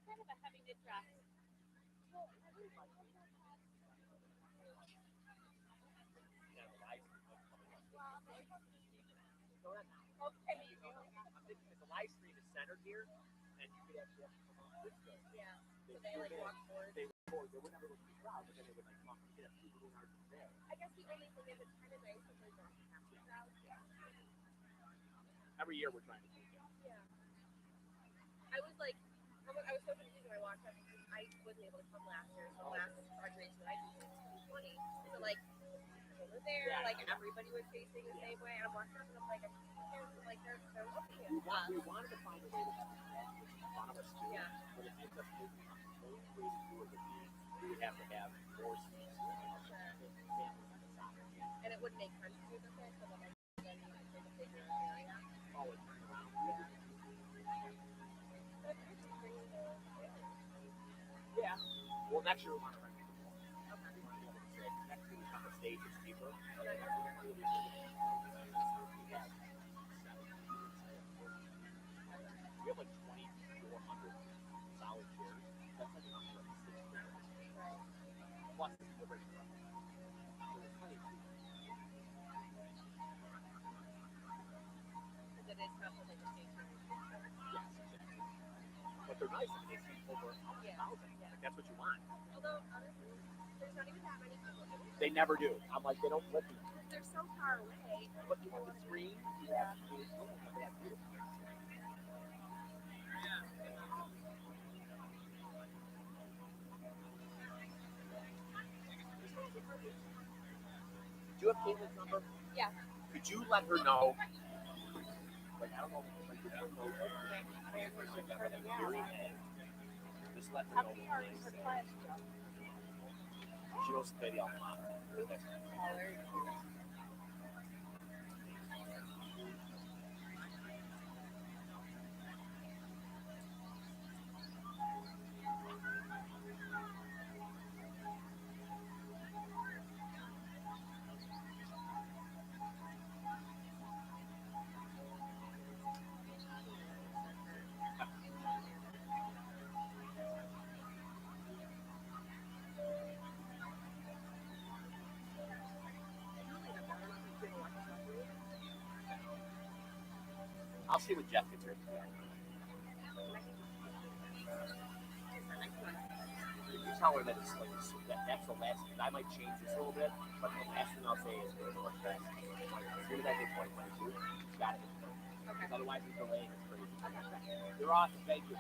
kind of a heavy knit dress. Yeah, the live stream is coming up. No, not now. Okay, maybe. I'm thinking because the live stream is centered here, and you could actually have to come out this way. Yeah. So they like walk forward. They would never look too proud, but then they would like come up and get a few little yards there. I guess the only thing is it's kind of nice if they don't have to crowd. Every year we're trying to do that. Yeah. I was like, I was so confused when I walked up because I wasn't able to come last year. So last graduation that I did was 2020. So like over there, like everybody was facing the same way. And I'm walking up and I'm like, they're looking at us. We wanted to find a way to have in front of us too. Yeah. But it ends up making the only way to do it would be we would have to have more seats. And it wouldn't make sense to do this way, so then you would take a bigger area. Oh, and turn around. Yeah. Yeah. Well, next year we want to rent it. Okay. We want to be able to say, next year we come to stage, it's cheaper. We have like 2,400 solid chairs. That's like enough for like 6 chairs. Right. Plus the rate. So there's plenty of people. Because it is tough to like a stage where Yes, exactly. But they're nice. I mean, they seem over 1,000. Yeah. Like, that's what you want. although honestly, there's not even that many people in it. They never do. I'm like, they don't let me. They're so far away. But you want the screen? Yeah. Do you have Caitlin's number? Yeah. Could you let her know? Like, I don't know. Like, just let her know. She goes to the Alma. I'll see what Jeff gets her. If you tell her that it's like that's the last thing, I might change this a little bit, but the last thing I'll say is go to what's best. As soon as I get 2022, you gotta hit it. Okay. Otherwise, it's delaying. It's crazy. You're awesome. Thank you.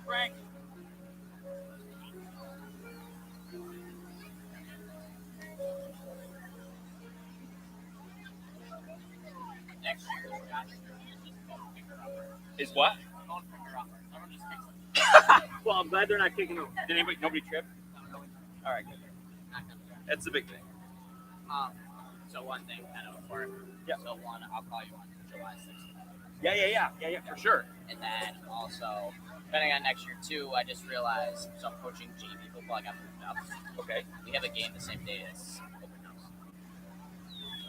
on, Frank. Next year, Is what? don't pick her up. Someone just kicks it. Well, I'm glad they're not kicking them. Did nobody trip? All right, good. Not gonna try. That's the big thing. So one thing, kind of before. Yeah. So one, I'll call you on July 6th. Yeah, for sure. And then also, depending on next year too, I just realized, so I'm coaching JV football. I got moved up. Okay. We have a game the same day as open house.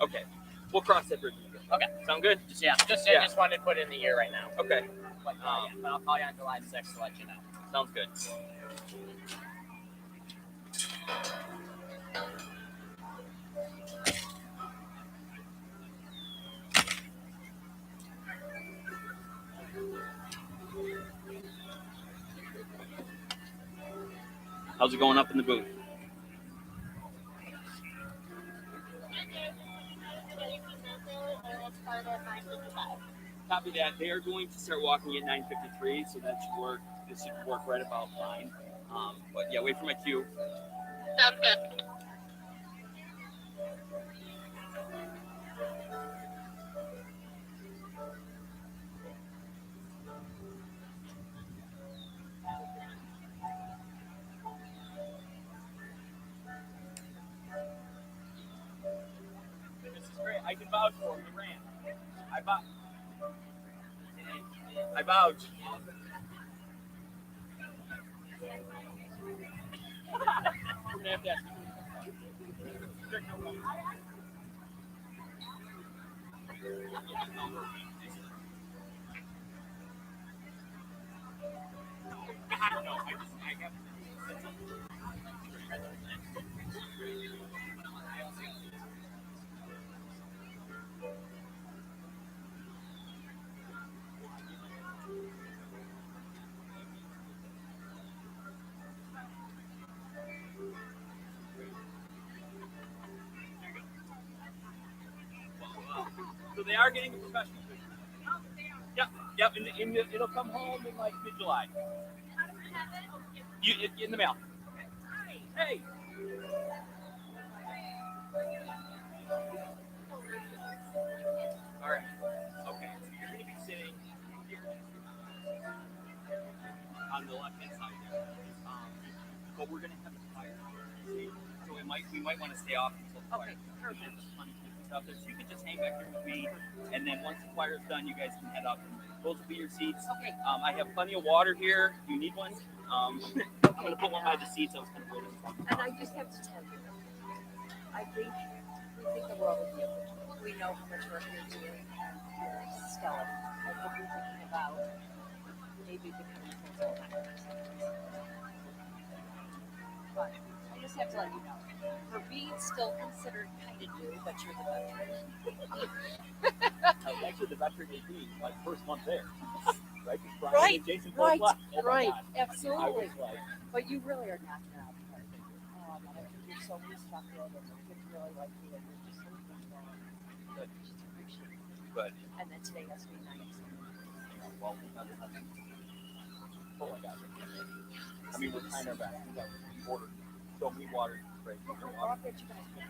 Okay. We'll cross that bridge. Okay. Sound good? Just wanted to put it in the year right now. Okay. But I'll call you on July 6th to let you know. Sounds good. How's it going up in the booth? Copy that. They are going to start walking at 9:53, so that should work. This should work right about fine. But yeah, wait for my cue. Sounds good. This is great. I can vouch for him. He ran. I vouch. We're gonna have to ask So they are getting a professional. Yep. It'll come home in like mid-July. In the mail. Hey. All right. Okay. You're going to be sitting here on the left-hand side there. But we're going to have a fire. So we might want to stay off until the fire. Perfect. Out there. So you can just hang back here with me, and then once the fire's done, you guys can head up. Those will be your seats. Okay. I have plenty of water here. Do you need one? I'm going to put one by the seats. I was kind of waiting. And I just have to tell you, I think we think the world of you. We know how much work you're doing, and you're stellar. I think we're thinking about maybe becoming full-time. But I just have to let you know, for being still considered kind of new, but you're the veteran. Actually, the veteran AD, my first month there. Right? Brian Right, and Jason right, both left. Oh my right, God. absolutely. I was like, But you really are knocking it out of the park. And I think you're so respected, and the kids really like you, and you're just so good. Just appreciate it. good. And then today has to be nice. Well, oh my God. I mean, we're trying our best. We got water. So many water. Great. I'll get you guys put on.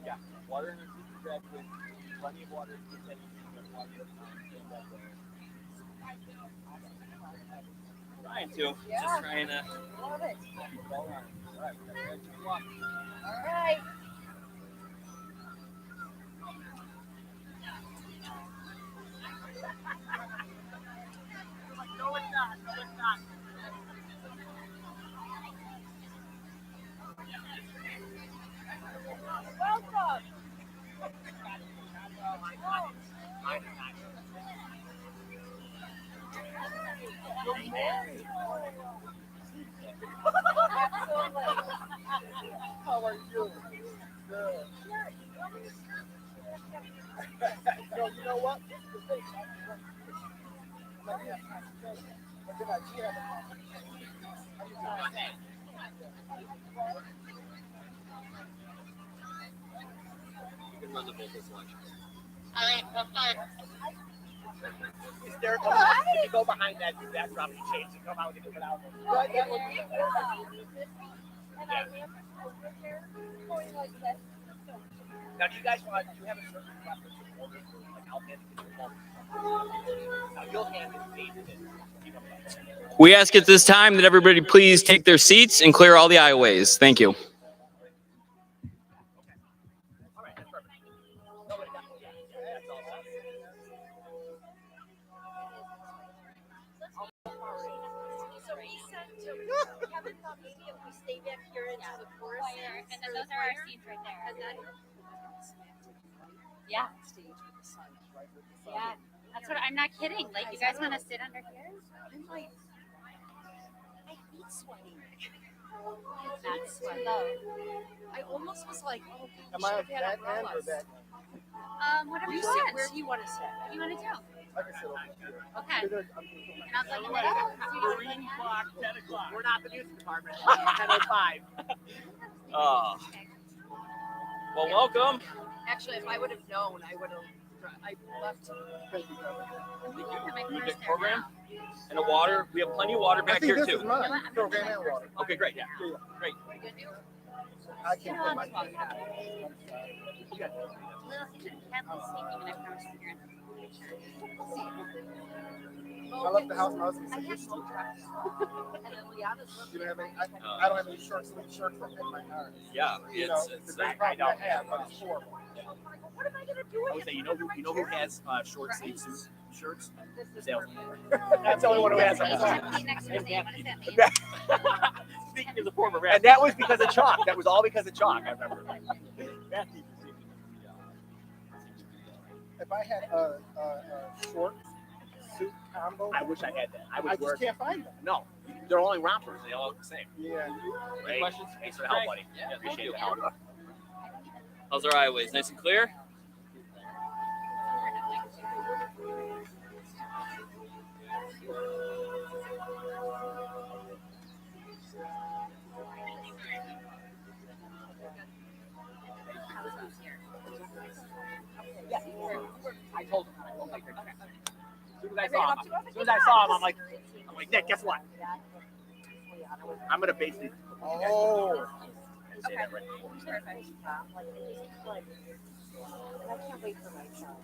Yeah, water in the seats for graduates. Plenty of water to get trying to. Yeah. Just trying to Love it. keep it all around. All right, we're ready to walk. All right. No, it's not. No, it's not. Welcome. How are you? Good. No, you know what? This is the thing. Let me have concentration. But then I do have a concentration. You can run the vocal selection. All right, let's start. hysterical. If you go behind that backdrop, you change to come out and get out. Right, that would be And I am over there going like this. Now, do you guys want? Do you have a certain preference of order? Like, I'll hand it to you. Now, you'll hand it to me. We ask at this time that everybody please take their seats and clear all the aisleways. Thank you. All right, that's perfect. Nobody got it. Yeah, that's all. So we said to Kevin thought maybe if we stay back here into the chorus And then those are our seats right there. and then Yeah. Yeah. That's what I'm not kidding. Like, you guys want to sit under here? I'm like, I hate sweating. That's what. I almost was like, oh, Am we I should have had that end or umbrellas. that? Whatever You you sit want. where do you want to sit? What do you want to do? I can sit over here. Okay. And I'll go in the Right. middle. So you Green can- clock, 10 o'clock. We're not the music department. 10:05. Oh. Well, welcome. Actually, if I would have known, I would have. I left. We can have my You first get there program now. and a water. We have plenty of water I back think here this is too. mine. Program and water. Okay, great. Yeah, great. I can't put my Hadley's speaking, and I promise you you're in the picture. I left the house. My husband I said, had no tracks. And then Liana's "You don't have any? I don't have any short sleeve shirts that fit my arms." Yeah, You know, it's a great problem to have, but it's horrible. what am I gonna do? I would say, you know who has short sleeve suit shirts? Salesman. That's the only one who has them. HMP next to his name. What does that mean? Speaking as a former And that was because of chalk. That was all because of chalk. I remember. If I had a short suit combo, I wish I had that. I I would just work. can't find them. No, they're only rompers. They all look the same. Yeah. Right? questions? Thanks for the help, buddy. Yeah, appreciate the help. How's our aisleways? Nice and clear? I told him. As soon as I saw him, I'm like, Nick, guess what? I'm gonna basically Oh. say that right. I can't wait for my child.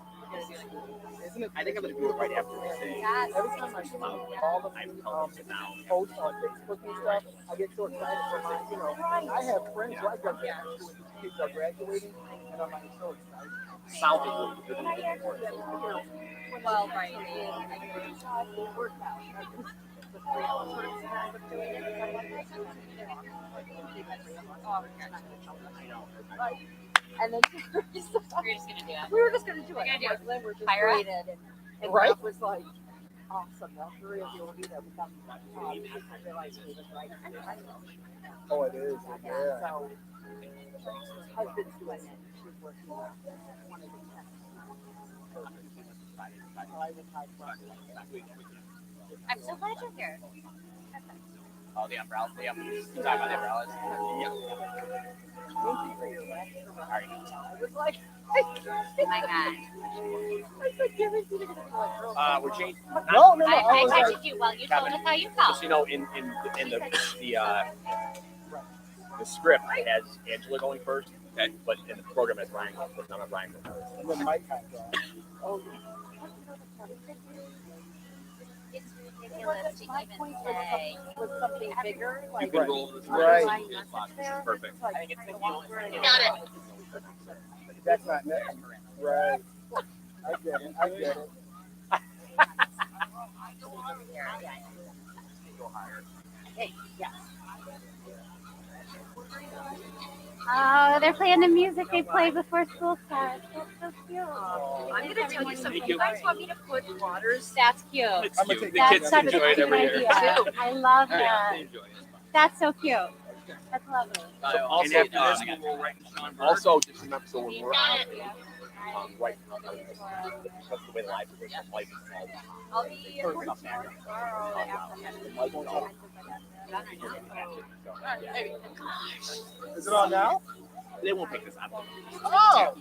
Isn't it? I think I'm gonna do it right after we say. Every time I see all of I'm these telling you now. posts on Facebook and stuff, I get so excited for my, I have friends who I graduated high school and kids are graduating, and I'm like so excited. South is really good in the airport. Well, right. And then We're just gonna do it. we were just gonna do it. We're gonna do it. Lynn were just Fire up. waited, and Right? Jeff was like, awesome. All three of you will be there. But then I realized he was right. Oh, it is. Yeah. So, husband's doing it. She's working on one of the tests. So I would hide from I'm so glad you're here. Oh, the umbrella. The umbrellas. You talking about the umbrellas? Thank you for your lecture. I was like, Oh my God. I said, give it to you. We're changing. No. I was like, texted you while you told us how you felt. Just in the script it has Angela going first, okay, but in the program has Ryan going first. I'm not Ryan going first. and then Mike got that. oh, It's ridiculous to my even point say. was something bigger. You Like, can roll this Right. my message there. Perfect. It's like, I think it's I the want deal. her to Got it. That's not net. Right. I get it. Hey, yes. Oh, they're playing the music they play before school starts. That's so cute. I'm going to tell you something. Thank You guys want me to put waters? That's cute. It's I'm gonna cute. take The that. That's kids such enjoy a it cute every year. idea. I love Yeah, that. they enjoy it. That's so cute. That's lovely. Also, And after this, we'll write Sean Bird. also just remember, so when we're Got out, it. right, because of the way life is, life is I'll be perfect up there. Is it on now? They won't pick this up. Oh!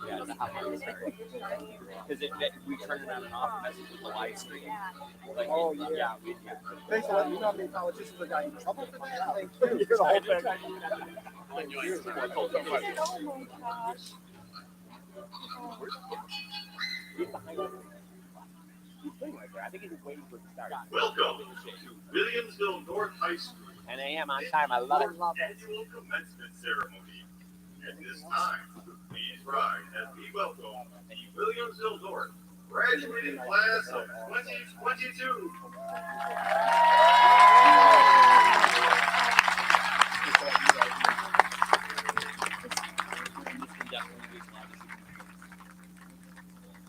Yeah, because we turn it on and off, messes with the live stream. Like, Oh, yeah. Thanks for letting me know how many politicians got in trouble for that. Thank you. You're the whole thing. He's behind us. He's playing right there. I think he's just waiting for it to start. Welcome to Williamsville North High School. 10 a.m. on time. I love it. Annual commencement ceremony. At this time, please rise as we welcome the Williamsville North graduating class of 2022.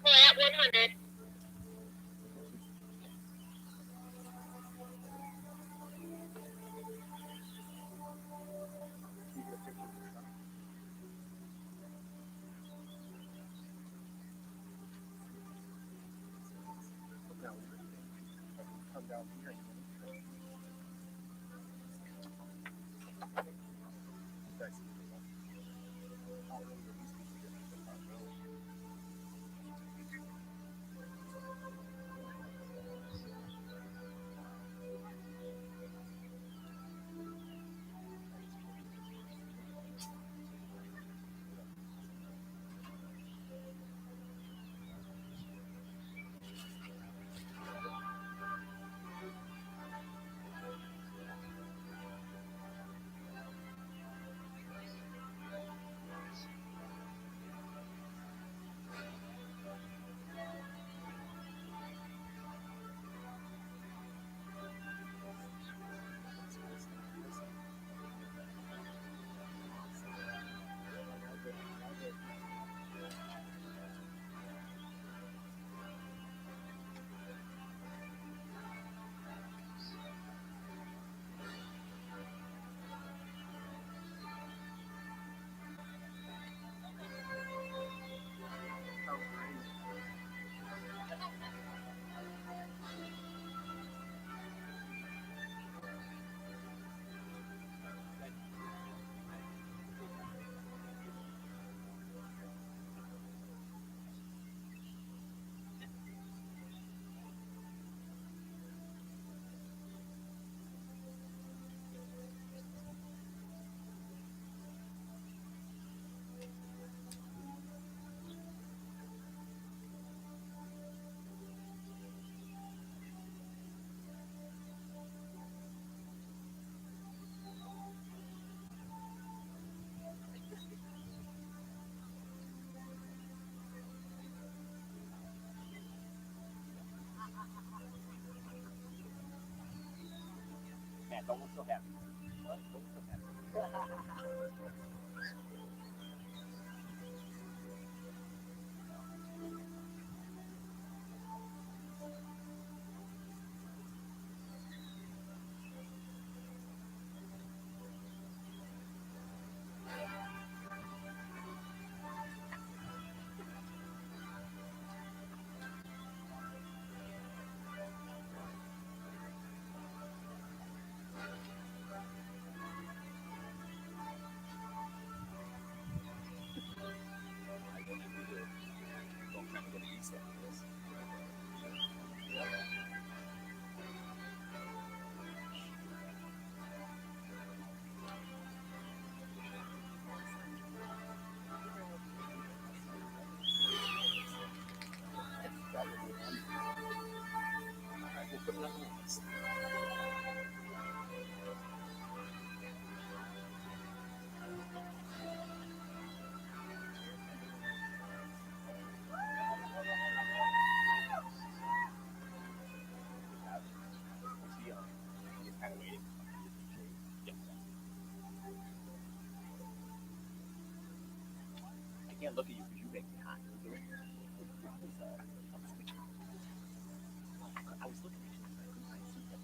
At 100. Come down here. Man, don't look so happy. Don't look so happy. I can't look at you because you make me hot. I was looking at you. I see that.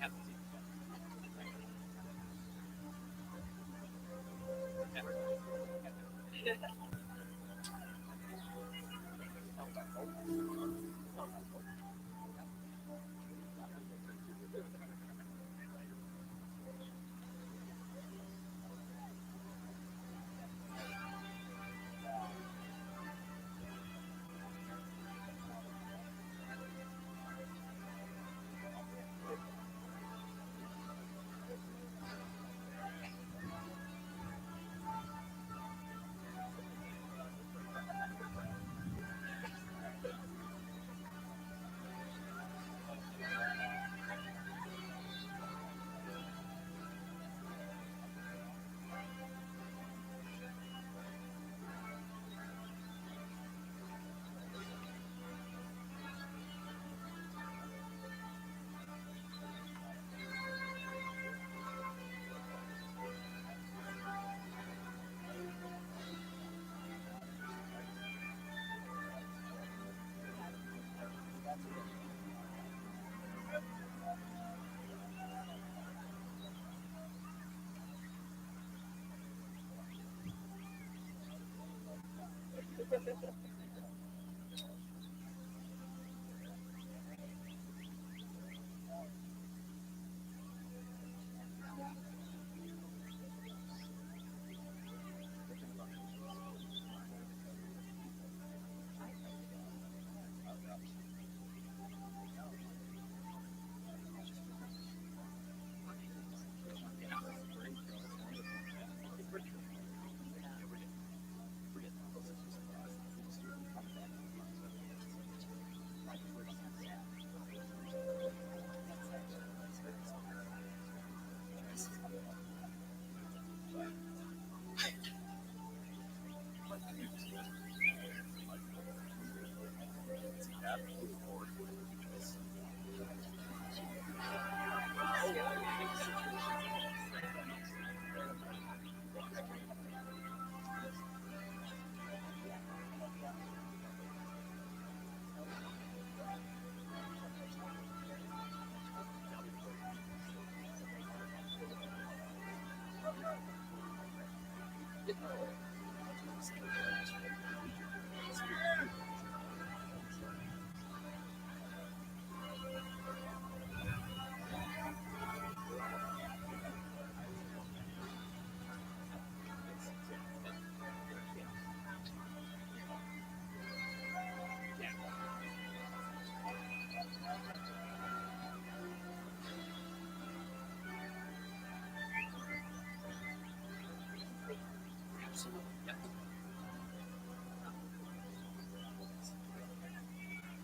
have to see.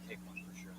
Take one for sure.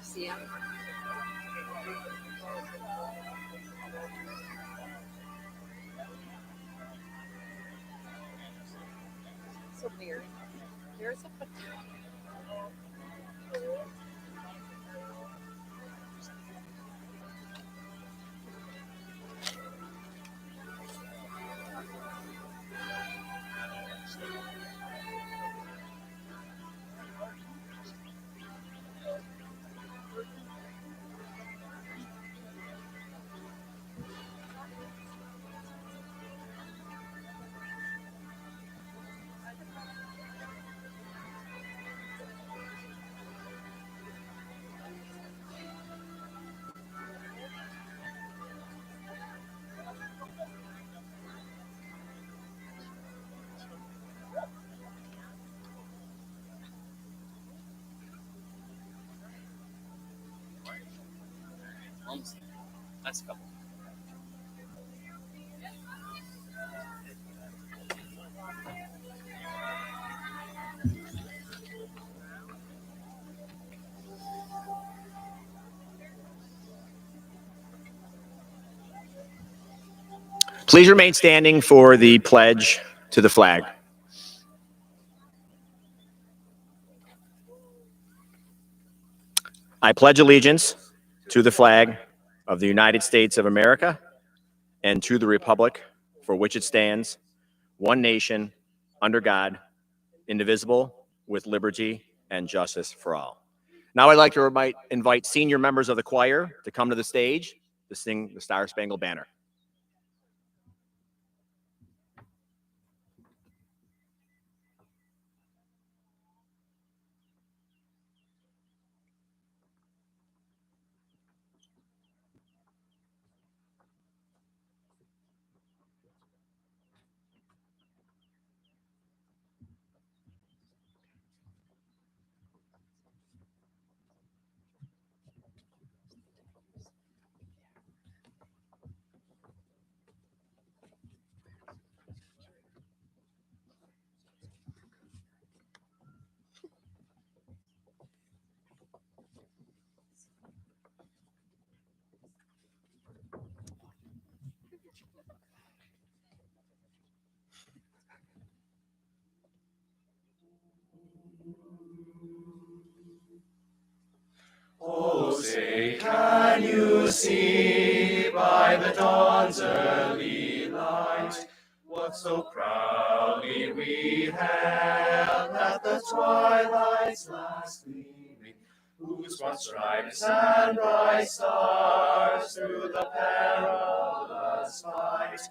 See him? So weird. There's a Almost. That's a couple. Please remain standing for the pledge to the flag. I pledge allegiance to the flag of the United States of America and to the republic for which it stands, one nation, under God, indivisible, with liberty and justice for all. Now I'd like to invite senior members of the choir to come to the stage to sing the Star-Spangled Banner. Oh, say, can you see by the dawn's early light what so proudly we hailed at the twilight's last gleaming, whose broad stripes and bright stars through the perilous fight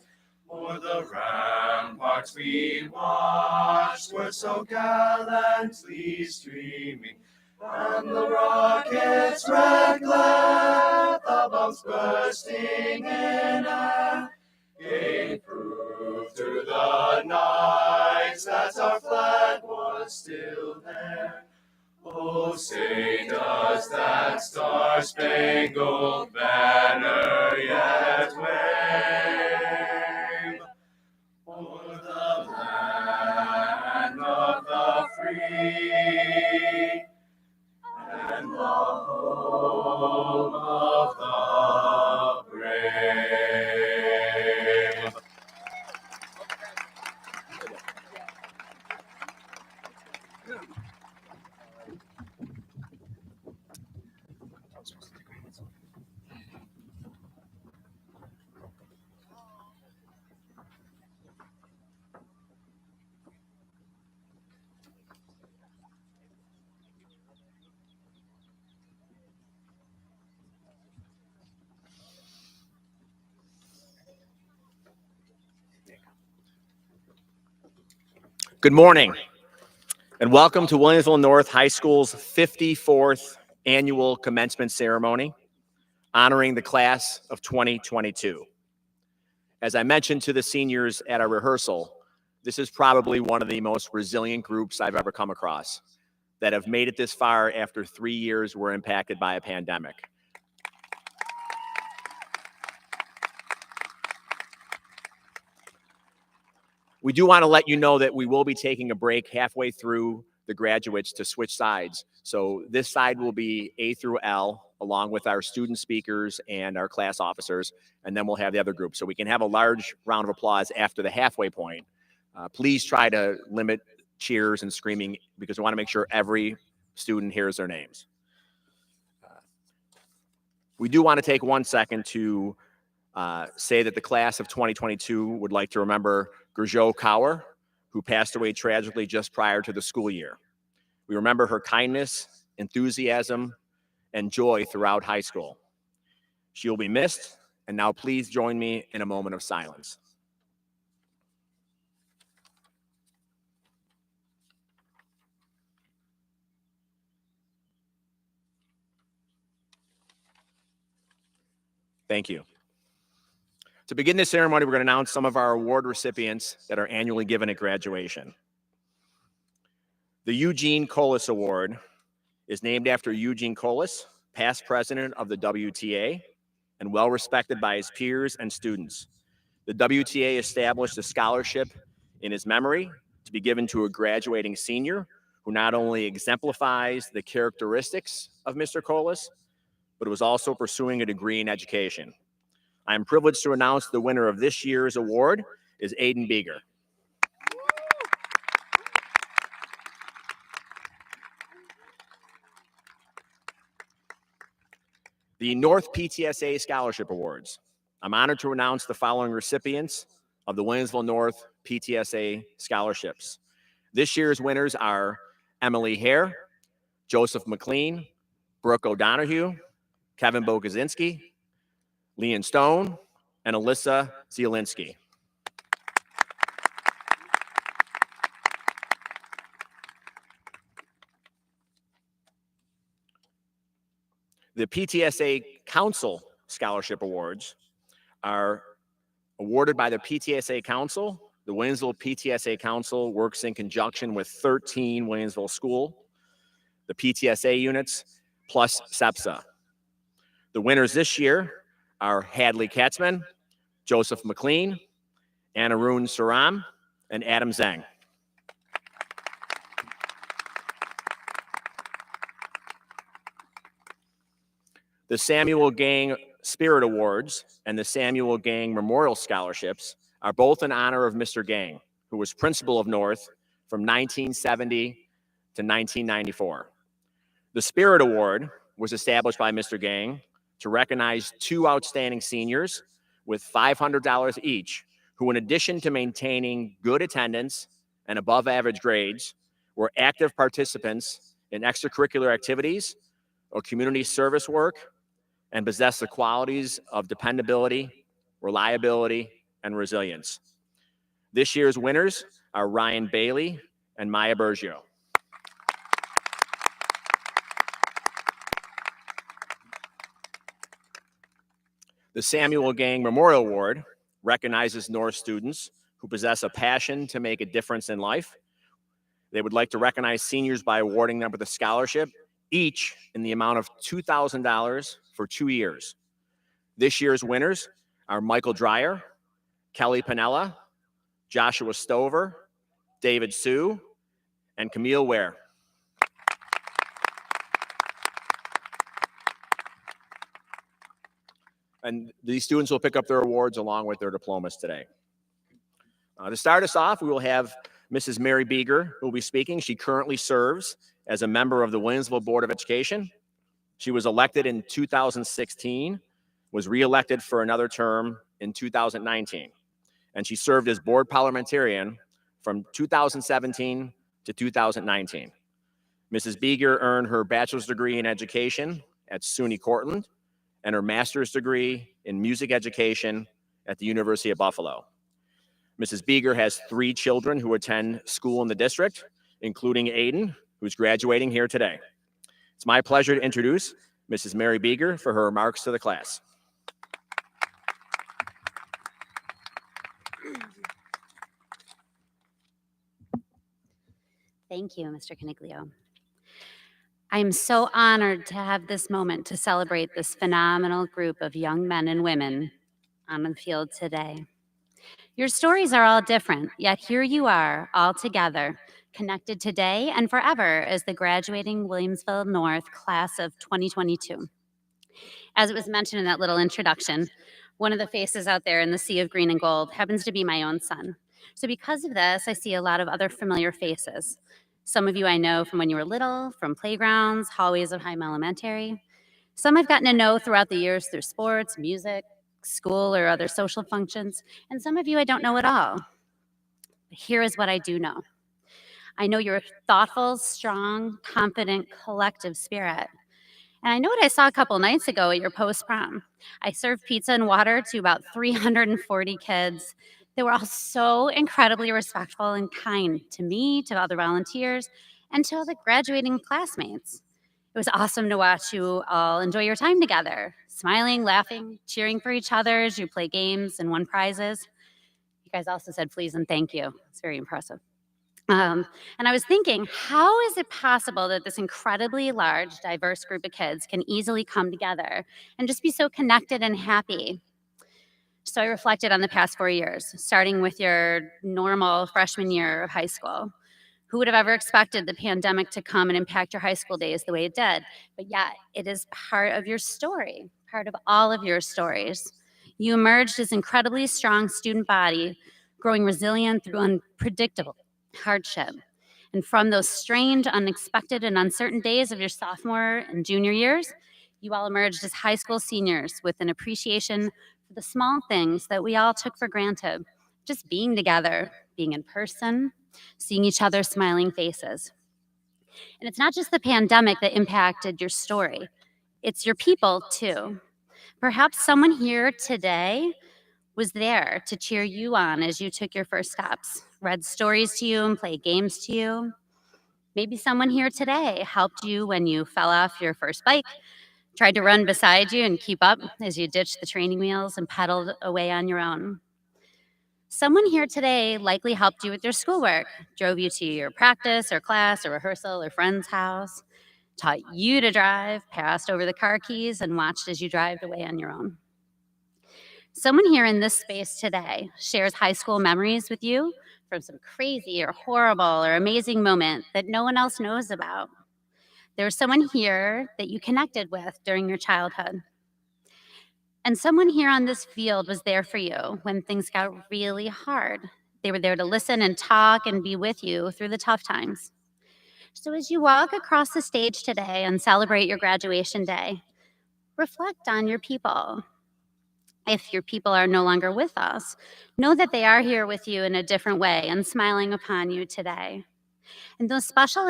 o'er the ramparts we watched were so gallantly streaming, and the rocket's red glare, the bombs bursting in air, gave proof through the night that our flag was still there. Oh, say, does that star-spangled banner yet wave o'er the land of the free and the home of the brave? Good morning, and welcome to Williamsville North High School's 54th annual commencement ceremony, honoring the class of 2022. As I mentioned to the seniors at our rehearsal, this is probably one of the most resilient groups I've ever come across that have made it this far after 3 years were impacted by a pandemic. We do want to let you know that we will be taking a break halfway through the graduates to switch sides. So this side will be A through L, along with our student speakers and our class officers, and then we'll have the other group. So we can have a large round of applause after the halfway point. Please try to limit cheers and screaming because we want to make sure every student hears their names. We do want to take 1 second to say that the class of 2022 would like to remember Gurjo Kaur, who passed away tragically just prior to the school year. We remember her kindness, enthusiasm, and joy throughout high school. She will be missed, and now please join me in a moment of silence. Thank you. To begin this ceremony, we're going to announce some of our award recipients that are annually given at graduation. The Eugene Colas Award is named after Eugene Colas, past president of the WTA. and well respected by his peers and students. The WTA established a scholarship in his memory to be given to a graduating senior who not only exemplifies the characteristics of Mr. Colas, but was also pursuing a degree in education. I am privileged to announce the winner of this year's award is Mary Beager. The North PTSA Scholarship Awards. I'm honored to announce the following recipients of the Williamsville North PTSA scholarships. This year's winners are Emily Hare, Joseph McLean, Brooke O'Donohue, Kevin Bogazinski, Leon Stone, and Alyssa Zielinski. The PTSA Council Scholarship Awards are awarded by the PTSA Council. The Williamsville PTSA Council works in conjunction with 13 Williamsville school, the PTSA units, plus Ptsa. The winners this year are Hadley Katzman, Joseph McLean, Anarun Saram, and Adam Zhang. The Samuel Gang Spirit Awards and the Samuel Gang Memorial Scholarships are both in honor of Mr. Gang, who was principal of North from 1970 to 1994. The Spirit Award was established by Mr. Gang to recognize two outstanding seniors with $500 each, who in addition to maintaining good attendance and above average grades, were active participants in extracurricular activities or community service work and possess the qualities of dependability, reliability, and resilience. This year's winners are Ryan Bailey and Maya Bergio. The Samuel Gang Memorial Award recognizes Norse students who possess a passion to make a difference in life. They would like to recognize seniors by awarding them with a scholarship, each in the amount of $2,000 for 2 years. This year's winners are Michael Dreyer, Kelly Panella, Joshua Stover, David Sue, and Camille Ware. And these students will pick up their awards along with their diplomas today. To start us off, we will have Mrs. Mary Beager, who will be speaking. She currently serves as a member of the Williamsville Board of Education. She was elected in 2016, was reelected for another term in 2019, and she served as board parliamentarian from 2017 to 2019. Mrs. Beager earned her bachelor's degree in education at SUNY Cortland and her master's degree in music education at the University of Buffalo. Mrs. Beager has 3 children who attend school in the district, including Aiden, who's graduating here today. It's my pleasure to introduce Mrs. Mary Beager for her remarks to the class. Thank you, Mr. Caniglio. I am so honored to have this moment to celebrate this phenomenal group of young men and women on the field today. Your stories are all different, yet here you are, all together, connected today and forever as the graduating Williamsville North class of 2022. As it was mentioned in that little introduction, one of the faces out there in the sea of green and gold happens to be my own son. So because of this, I see a lot of other familiar faces. Some of you I know from when you were little, from playgrounds, hallways of Heim Elementary. Some I've gotten to know throughout the years through sports, music, school, or other social functions. And some of you I don't know at all. But here is what I do know. I know you're a thoughtful, strong, confident, collective spirit. And I know what I saw a couple nights ago at your post-prom. I served pizza and water to about 340 kids. They were all so incredibly respectful and kind to me, to other volunteers, and to all the graduating classmates. It was awesome to watch you all enjoy your time together, smiling, laughing, cheering for each other as you play games and won prizes. You guys also said please and thank you. It's very impressive. And I was thinking, how is it possible that this incredibly large, diverse group of kids can easily come together and just be so connected and happy? So I reflected on the past 4 years, starting with your normal freshman year of high school. Who would have ever expected the pandemic to come and impact your high school days the way it did? But yet, it is part of your story, part of all of your stories. You emerged as incredibly strong student body, growing resilient through unpredictable hardship. And from those strange, unexpected, and uncertain days of your sophomore and junior years, you all emerged as high school seniors with an appreciation for the small things that we all took for granted. Just being together, being in person, seeing each other's smiling faces. And it's not just the pandemic that impacted your story, it's your people too. Perhaps someone here today was there to cheer you on as you took your first steps, read stories to you and played games to you. Maybe someone here today helped you when you fell off your first bike, tried to run beside you and keep up as you ditched the training wheels and pedaled away on your own. Someone here today likely helped you with your schoolwork, drove you to your practice or class or rehearsal or friend's house, taught you to drive, passed over the car keys, and watched as you drove away on your own. Someone here in this space today shares high school memories with you from some crazy or horrible or amazing moment that no one else knows about. There's someone here that you connected with during your childhood. And someone here on this field was there for you when things got really hard. They were there to listen and talk and be with you through the tough times. So as you walk across the stage today and celebrate your graduation day, reflect on your people. If your people are no longer with us, know that they are here with you in a different way and smiling upon you today. And those special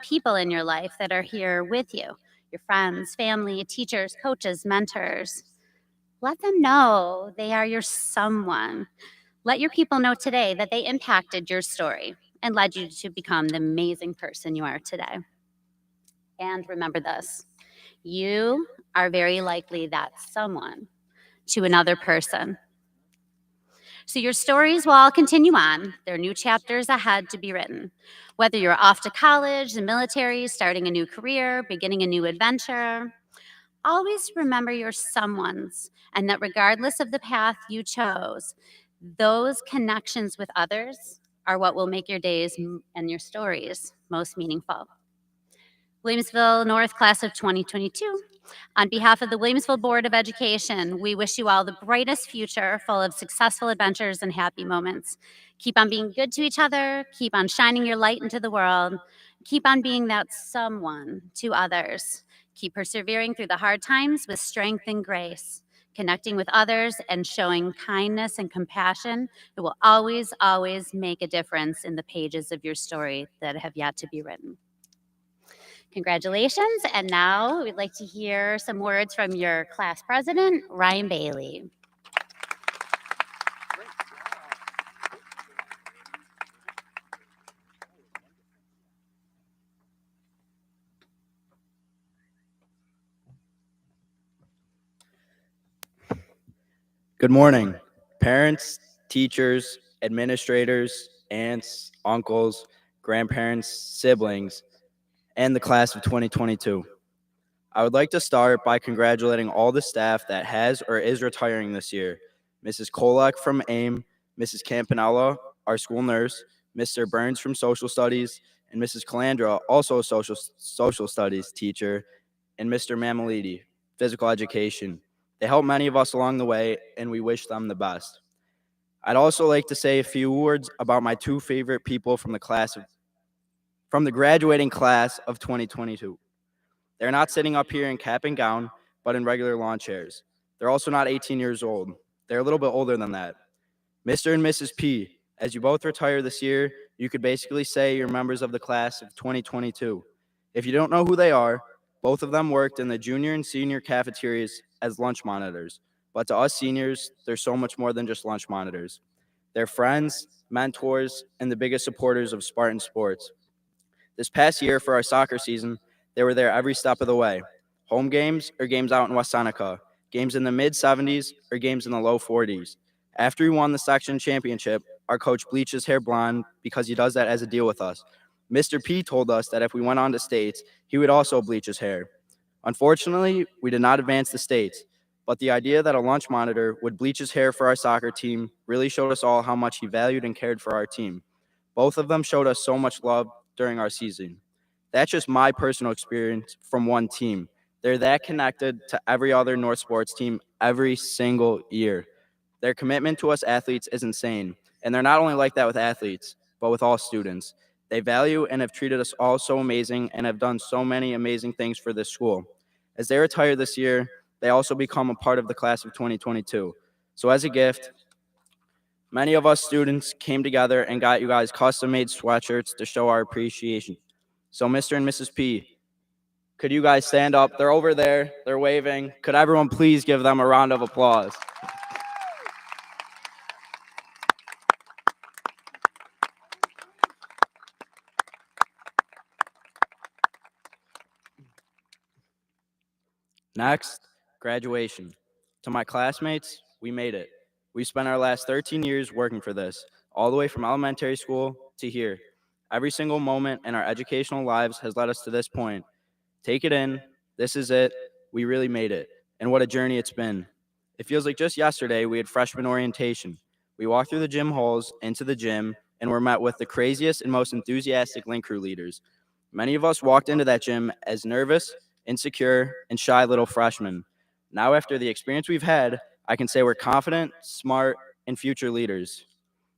people in your life that are here with you, your friends, family, teachers, coaches, mentors, let them know they are your someone. Let your people know today that they impacted your story and led you to become the amazing person you are today. And remember this, you are very likely that someone to another person. So your stories will all continue on. There are new chapters ahead to be written. Whether you're off to college, the military, starting a new career, beginning a new adventure, always remember your someones, and that regardless of the path you chose, those connections with others are what will make your days and your stories most meaningful. Williamsville North Class of 2022. On behalf of the Williamsville Board of Education, we wish you all the brightest future full of successful adventures and happy moments. Keep on being good to each other, keep on shining your light into the world, keep on being that someone to others. Keep persevering through the hard times with strength and grace, connecting with others and showing kindness and compassion. It will always, always make a difference in the pages of your story that have yet to be written. Congratulations, and now we'd like to hear some words from your class president, Ryan Bailey. Good morning, parents, teachers, administrators, aunts, uncles, grandparents, siblings, and the class of 2022. I would like to start by congratulating all the staff that has or is retiring this year. Mrs. Kolak from AIM, Mrs. Campanella, our school nurse, Mr. Burns from Social Studies, and Mrs. Calandra, also a social studies teacher, and Mr. Mamalidi, physical education. They helped many of us along the way, and we wish them the best. I'd also like to say a few words about my two favorite people from the graduating class of 2022. They're not sitting up here in cap and gown, but in regular lawn chairs. They're also not 18 years old. They're a little bit older than that. Mr. and Mrs. P, as you both retire this year, you could basically say you're members of the class of 2022. If you don't know who they are, both of them worked in the junior and senior cafeterias as lunch monitors. But to us seniors, they're so much more than just lunch monitors. They're friends, mentors, and the biggest supporters of Spartan sports. This past year for our soccer season, they were there every step of the way. Home games or games out in West Seneca, games in the mid-70s or games in the low 40s. After we won the section championship, our coach bleached his hair blonde because he does that as a deal with us. Mr. P told us that if we went on to states, he would also bleach his hair. Unfortunately, we did not advance to states, but the idea that a lunch monitor would bleach his hair for our soccer team really showed us all how much he valued and cared for our team. Both of them showed us so much love during our season. That's just my personal experience from one team. They're that connected to every other North sports team every single year. Their commitment to us athletes is insane, and they're not only like that with athletes, but with all students. They value and have treated us all so amazing and have done so many amazing things for this school. As they retire this year, they also become a part of the class of 2022. So as a gift, many of us students came together and got you guys custom-made sweatshirts to show our appreciation. So Mr. and Mrs. P, could you guys stand up? They're over there. They're waving. Could everyone please give them a round of applause? Next, graduation. To my classmates, we made it. We spent our last 13 years working for this, all the way from elementary school to here. Every single moment in our educational lives has led us to this point. Take it in. This is it. We really made it. And what a journey it's been. It feels like just yesterday we had freshman orientation. We walked through the gym halls into the gym and were met with the craziest and most enthusiastic link crew leaders. Many of us walked into that gym as nervous, insecure, and shy little freshmen. Now, after the experience we've had, I can say we're confident, smart, and future leaders.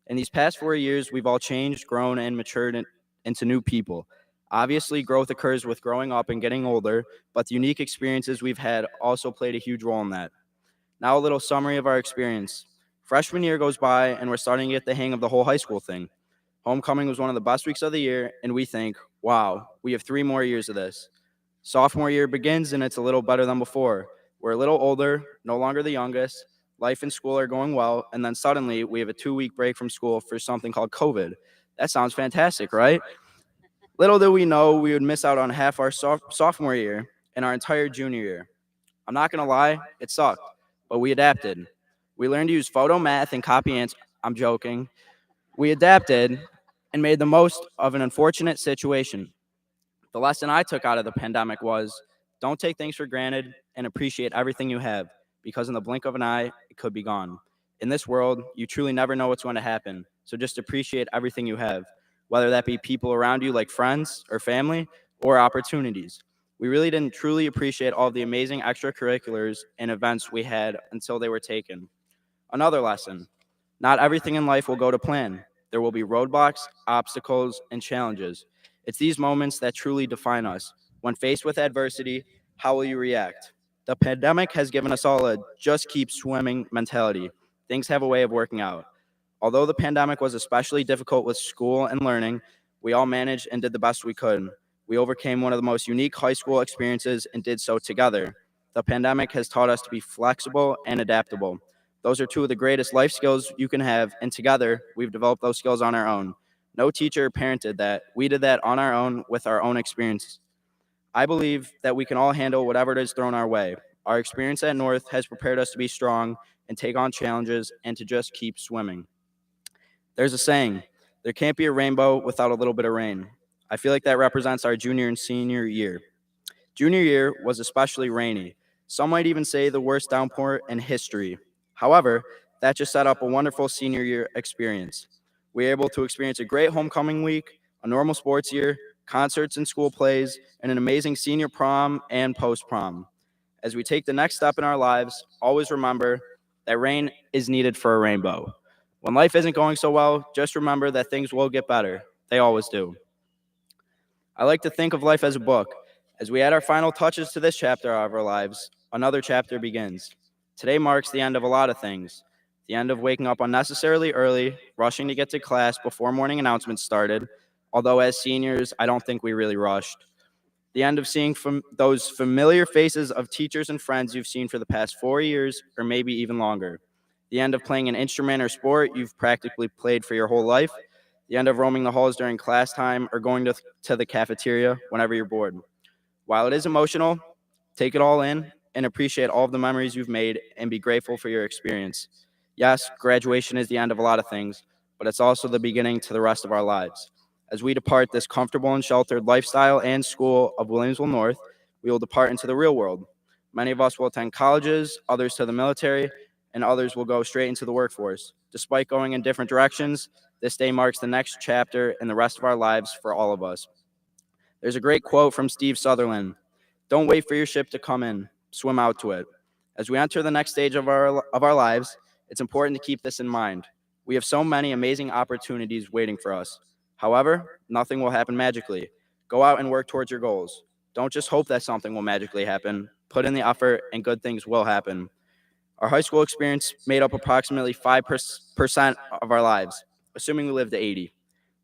In these past 4 years, we've all changed, grown, and matured into new people. Obviously, growth occurs with growing up and getting older, but the unique experiences we've had also played a huge role in that. Now, a little summary of our experience. Freshman year goes by, and we're starting to get the hang of the whole high school thing. Homecoming was one of the best weeks of the year, and we think, wow, we have 3 more years of this. Sophomore year begins, and it's a little better than before. We're a little older, no longer the youngest. Life and school are going well, and then suddenly we have a 2-week break from school for something called COVID. That sounds fantastic, right? Little did we know we would miss out on half our sophomore year and our entire junior year. I'm not going to lie, it sucked, but we adapted. We learned to use photo math and copy answers. I'm joking. We adapted and made the most of an unfortunate situation. The lesson I took out of the pandemic was, don't take things for granted and appreciate everything you have, because in the blink of an eye, it could be gone. In this world, you truly never know what's going to happen, so just appreciate everything you have, whether that be people around you like friends or family or opportunities. We really didn't truly appreciate all of the amazing extracurriculars and events we had until they were taken. Another lesson, not everything in life will go to plan. There will be roadblocks, obstacles, and challenges. It's these moments that truly define us. When faced with adversity, how will you react? The pandemic has given us all a just keep swimming mentality. Things have a way of working out. Although the pandemic was especially difficult with school and learning, we all managed and did the best we could. We overcame one of the most unique high school experiences and did so together. The pandemic has taught us to be flexible and adaptable. Those are 2 of the greatest life skills you can have, and together, we've developed those skills on our own. No teacher or parent did that. We did that on our own with our own experience. I believe that we can all handle whatever it is thrown our way. Our experience at North has prepared us to be strong and take on challenges and to just keep swimming. There's a saying, there can't be a rainbow without a little bit of rain. I feel like that represents our junior and senior year. Junior year was especially rainy. Some might even say the worst downpour in history. However, that just set up a wonderful senior year experience. We were able to experience a great homecoming week, a normal sports year, concerts and school plays, and an amazing senior prom and post-prom. As we take the next step in our lives, always remember that rain is needed for a rainbow. When life isn't going so well, just remember that things will get better. They always do. I like to think of life as a book. As we add our final touches to this chapter of our lives, another chapter begins. Today marks the end of a lot of things. The end of waking up unnecessarily early, rushing to get to class before morning announcements started, although as seniors, I don't think we really rushed. The end of seeing those familiar faces of teachers and friends you've seen for the past 4 years, or maybe even longer. The end of playing an instrument or sport you've practically played for your whole life. The end of roaming the halls during class time or going to the cafeteria whenever you're bored. While it is emotional, take it all in and appreciate all of the memories you've made and be grateful for your experience. Yes, graduation is the end of a lot of things, but it's also the beginning to the rest of our lives. As we depart this comfortable and sheltered lifestyle and school of Williamsville North, we will depart into the real world. Many of us will attend colleges, others to the military, and others will go straight into the workforce. Despite going in different directions, this day marks the next chapter in the rest of our lives for all of us. There's a great quote from Steve Sutherland: "Don't wait for your ship to come in, swim out to it." As we enter the next stage of our lives, it's important to keep this in mind. We have so many amazing opportunities waiting for us. However, nothing will happen magically. Go out and work towards your goals. Don't just hope that something will magically happen. Put in the effort and good things will happen. Our high school experience made up approximately 5% of our lives, assuming we lived to 80.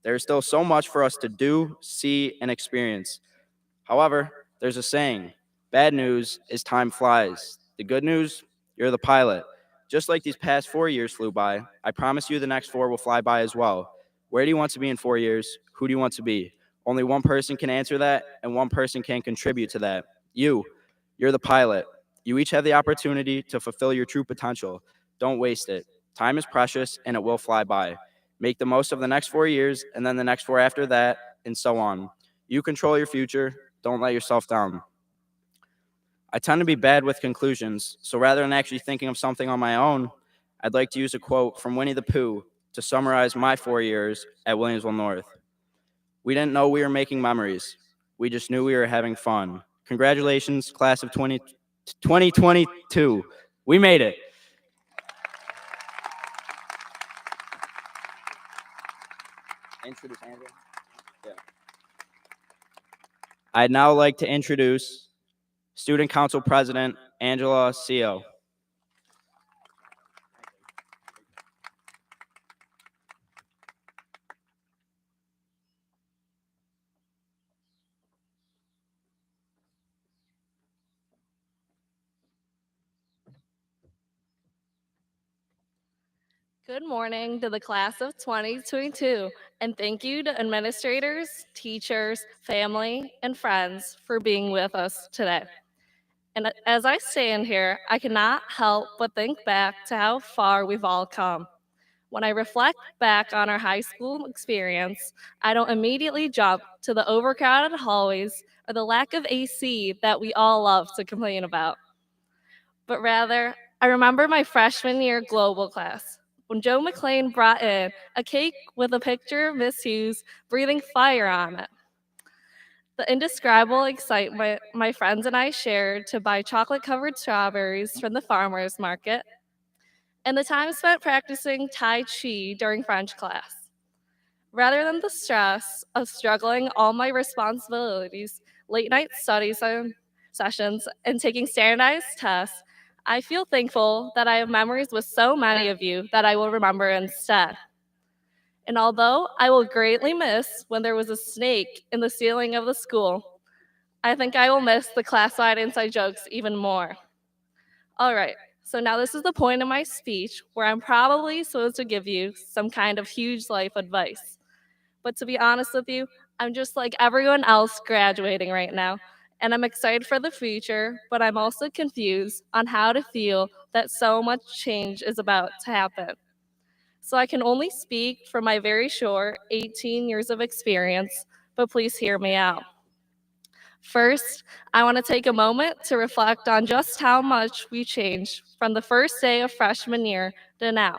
There is still so much for us to do, see, and experience. However, there's a saying: bad news is time flies. The good news, you're the pilot. Just like these past 4 years flew by, I promise you the next 4 will fly by as well. Where do you want to be in 4 years? Who do you want to be? Only one person can answer that, and one person can contribute to that. You're the pilot. You each have the opportunity to fulfill your true potential. Don't waste it. Time is precious, and it will fly by. Make the most of the next 4 years, and then the next 4 after that, and so on. You control your future. Don't let yourself down. I tend to be bad with conclusions, so rather than actually thinking of something on my own, I'd like to use a quote from Winnie the Pooh to summarize my 4 years at Williamsville North. We didn't know we were making memories. We just knew we were having fun. Congratulations, class of 2022. We made it. Introduce Andrew. Yeah. I'd now like to introduce Student Council President Angela Seo. Good morning to the class of 2022, and thank you to administrators, teachers, family, and friends for being with us today. And as I stand here, I cannot help but think back to how far we've all come. When I reflect back on our high school experience, I don't immediately jump to the overcrowded hallways or the lack of AC that we all love to complain about. But rather, I remember my freshman year global class, when Joe McLean brought in a cake with a picture of Miss Hughes breathing fire on it. The indescribable excitement my friends and I shared to buy chocolate-covered strawberries from the farmer's market, and the time spent practicing Tai Chi during French class. Rather than the stress of struggling all my responsibilities, late-night study sessions, and taking standardized tests, I feel thankful that I have memories with so many of you that I will remember instead. And although I will greatly miss when there was a snake in the ceiling of the school, I think I will miss the class-wide inside jokes even more. All right, so now this is the point of my speech where I'm probably supposed to give you some kind of huge life advice. But to be honest with you, I'm just like everyone else graduating right now, and I'm excited for the future, but I'm also confused on how to feel that so much change is about to happen. So I can only speak from my very short 18 years of experience, but please hear me out. First, I want to take a moment to reflect on just how much we changed from the first day of freshman year to now.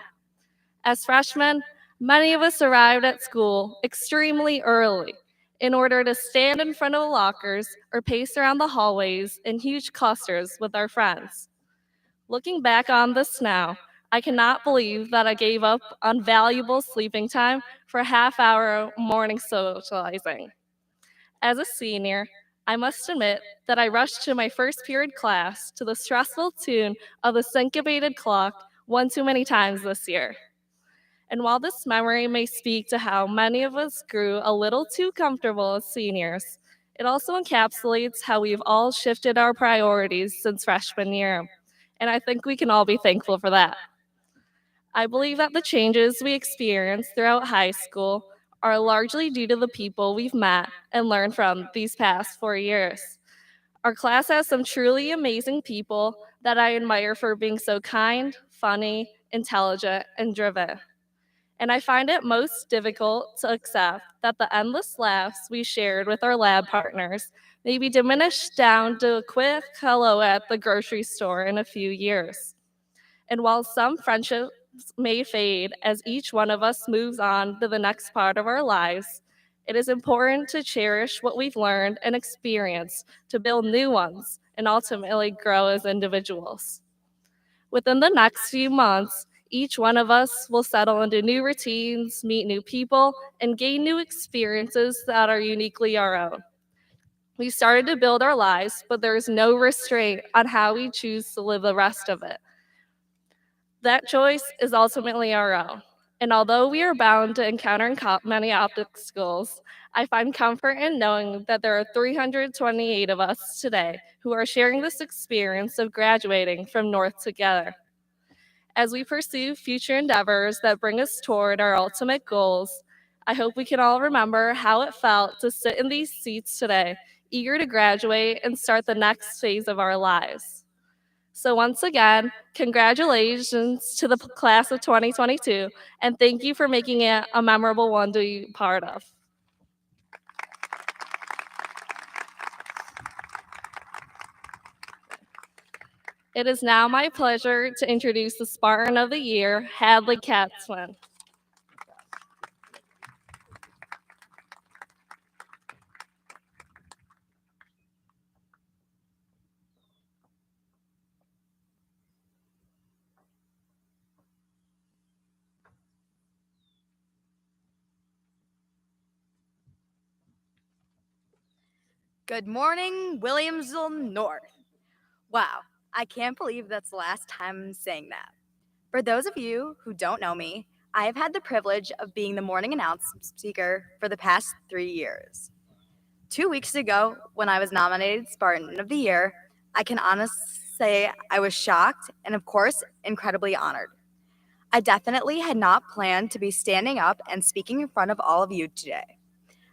As freshmen, many of us arrived at school extremely early in order to stand in front of the lockers or pace around the hallways in huge clusters with our friends. Looking back on this now, I cannot believe that I gave up on valuable sleeping time for a half-hour morning socializing. As a senior, I must admit that I rushed to my first period class to the stressful tune of the syncopated clock one too many times this year. And while this memory may speak to how many of us grew a little too comfortable as seniors, it also encapsulates how we've all shifted our priorities since freshman year. And I think we can all be thankful for that. I believe that the changes we experienced throughout high school are largely due to the people we've met and learned from these past 4 years. Our class has some truly amazing people that I admire for being so kind, funny, intelligent, and driven. And I find it most difficult to accept that the endless laughs we shared with our lab partners may be diminished down to a quick hello at the grocery store in a few years. And while some friendships may fade as each one of us moves on to the next part of our lives, it is important to cherish what we've learned and experienced to build new ones and ultimately grow as individuals. Within the next few months, each one of us will settle into new routines, meet new people, and gain new experiences that are uniquely our own. We started to build our lives, but there is no restraint on how we choose to live the rest of it. That choice is ultimately our own. And although we are bound to encounter many obstacles, I find comfort in knowing that there are 328 of us today who are sharing this experience of graduating from North together. As we pursue future endeavors that bring us toward our ultimate goals, I hope we can all remember how it felt to sit in these seats today, eager to graduate and start the next phase of our lives. So once again, congratulations to the class of 2022, and thank you for making it a memorable one to be part of. It is now my pleasure to introduce the Spartan of the Year, Hadley Katzman. Good morning, Williamsville North. Wow, I can't believe that's the last time I'm saying that. For those of you who don't know me, I have had the privilege of being the morning announcement speaker for the past 3 years. 2 weeks ago, when I was nominated Spartan of the Year, I can honestly say I was shocked and, of course, incredibly honored. I definitely had not planned to be standing up and speaking in front of all of you today.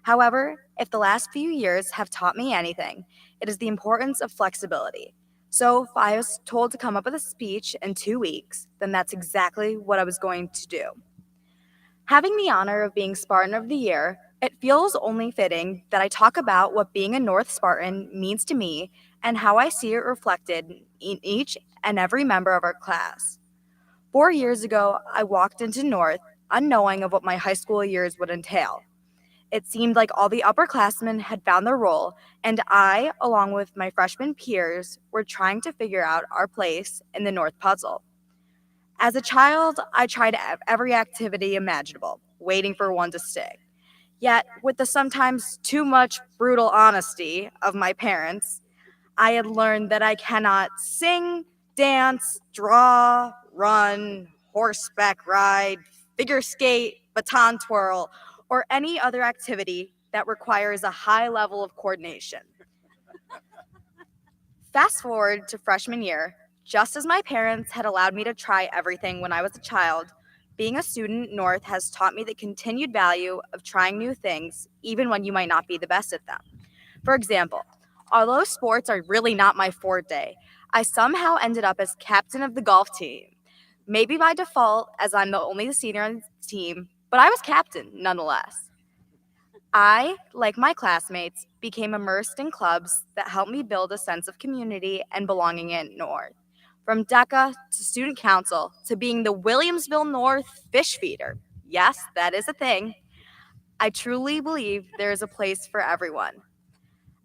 However, if the last few years have taught me anything, it is the importance of flexibility. So if I was told to come up with a speech in 2 weeks, then that's exactly what I was going to do. Having the honor of being Spartan of the Year, it feels only fitting that I talk about what being a North Spartan means to me and how I see it reflected in each and every member of our class. 4 years ago, I walked into North unknowing of what my high school years would entail. It seemed like all the upperclassmen had found their role, and I, along with my freshman peers, were trying to figure out our place in the North puzzle. As a child, I tried every activity imaginable, waiting for one to stick. Yet, with the sometimes too much brutal honesty of my parents, I had learned that I cannot sing, dance, draw, run, horseback ride, figure skate, baton twirl, or any other activity that requires a high level of coordination. Fast forward to freshman year, just as my parents had allowed me to try everything when I was a child, being a student at North has taught me the continued value of trying new things, even when you might not be the best at them. For example, although sports are really not my forte, I somehow ended up as captain of the golf team. Maybe by default, as I'm the only senior on the team, but I was captain nonetheless. I, like my classmates, became immersed in clubs that helped me build a sense of community and belonging in North. From DECA to student council to being the Williamsville North fish feeder. Yes, that is a thing. I truly believe there is a place for everyone.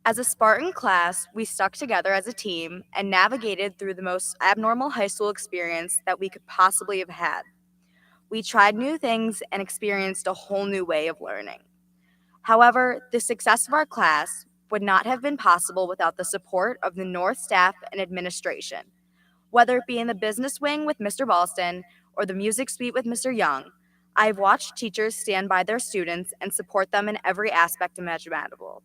As a Spartan class, we stuck together as a team and navigated through the most abnormal high school experience that we could possibly have had. We tried new things and experienced a whole new way of learning. However, the success of our class would not have been possible without the support of the North staff and administration. Whether it be in the business wing with Mr. Ballston or the music suite with Mr. Young, I have watched teachers stand by their students and support them in every aspect imaginable.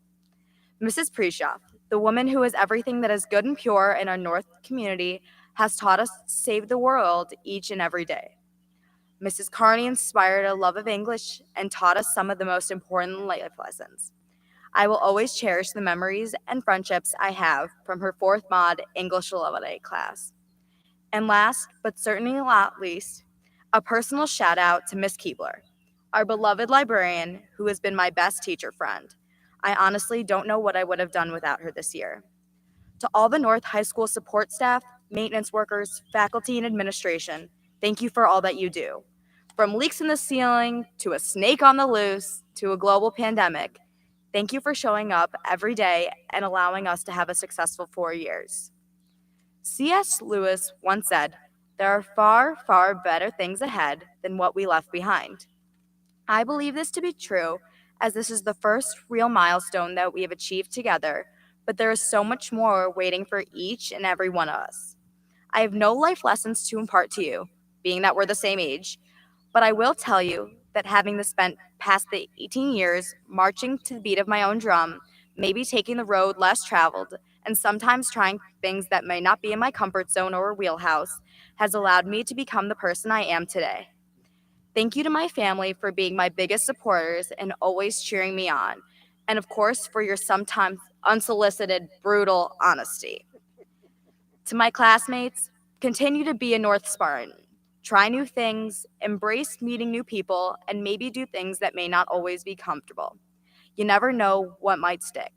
Mrs. Preshoff, the woman who is everything that is good and pure in our North community, has taught us to save the world each and every day. Mrs. Carney inspired a love of English and taught us some of the most important life lessons. I will always cherish the memories and friendships I have from her 4th mod English 11A class. And last, but certainly not least, A personal shout out to Miss Keebler, our beloved librarian who has been my best teacher friend. I honestly don't know what I would have done without her this year. To all the North High School support staff, maintenance workers, faculty, and administration, thank you for all that you do. From leaks in the ceiling, to a snake on the loose, to a global pandemic, thank you for showing up every day and allowing us to have a successful 4 years. C.S. Lewis once said, "There are far, far better things ahead than what we left behind." I believe this to be true, as this is the first real milestone that we have achieved together, but there is so much more waiting for each and every one of us. I have no life lessons to impart to you, being that we're the same age, but I will tell you that having spent past the 18 years marching to the beat of my own drum, maybe taking the road less traveled, and sometimes trying things that may not be in my comfort zone or wheelhouse, has allowed me to become the person I am today. Thank you to my family for being my biggest supporters and always cheering me on, and of course for your sometimes unsolicited, brutal honesty. To my classmates, continue to be a North Spartan. Try new things, embrace meeting new people, and maybe do things that may not always be comfortable. You never know what might stick.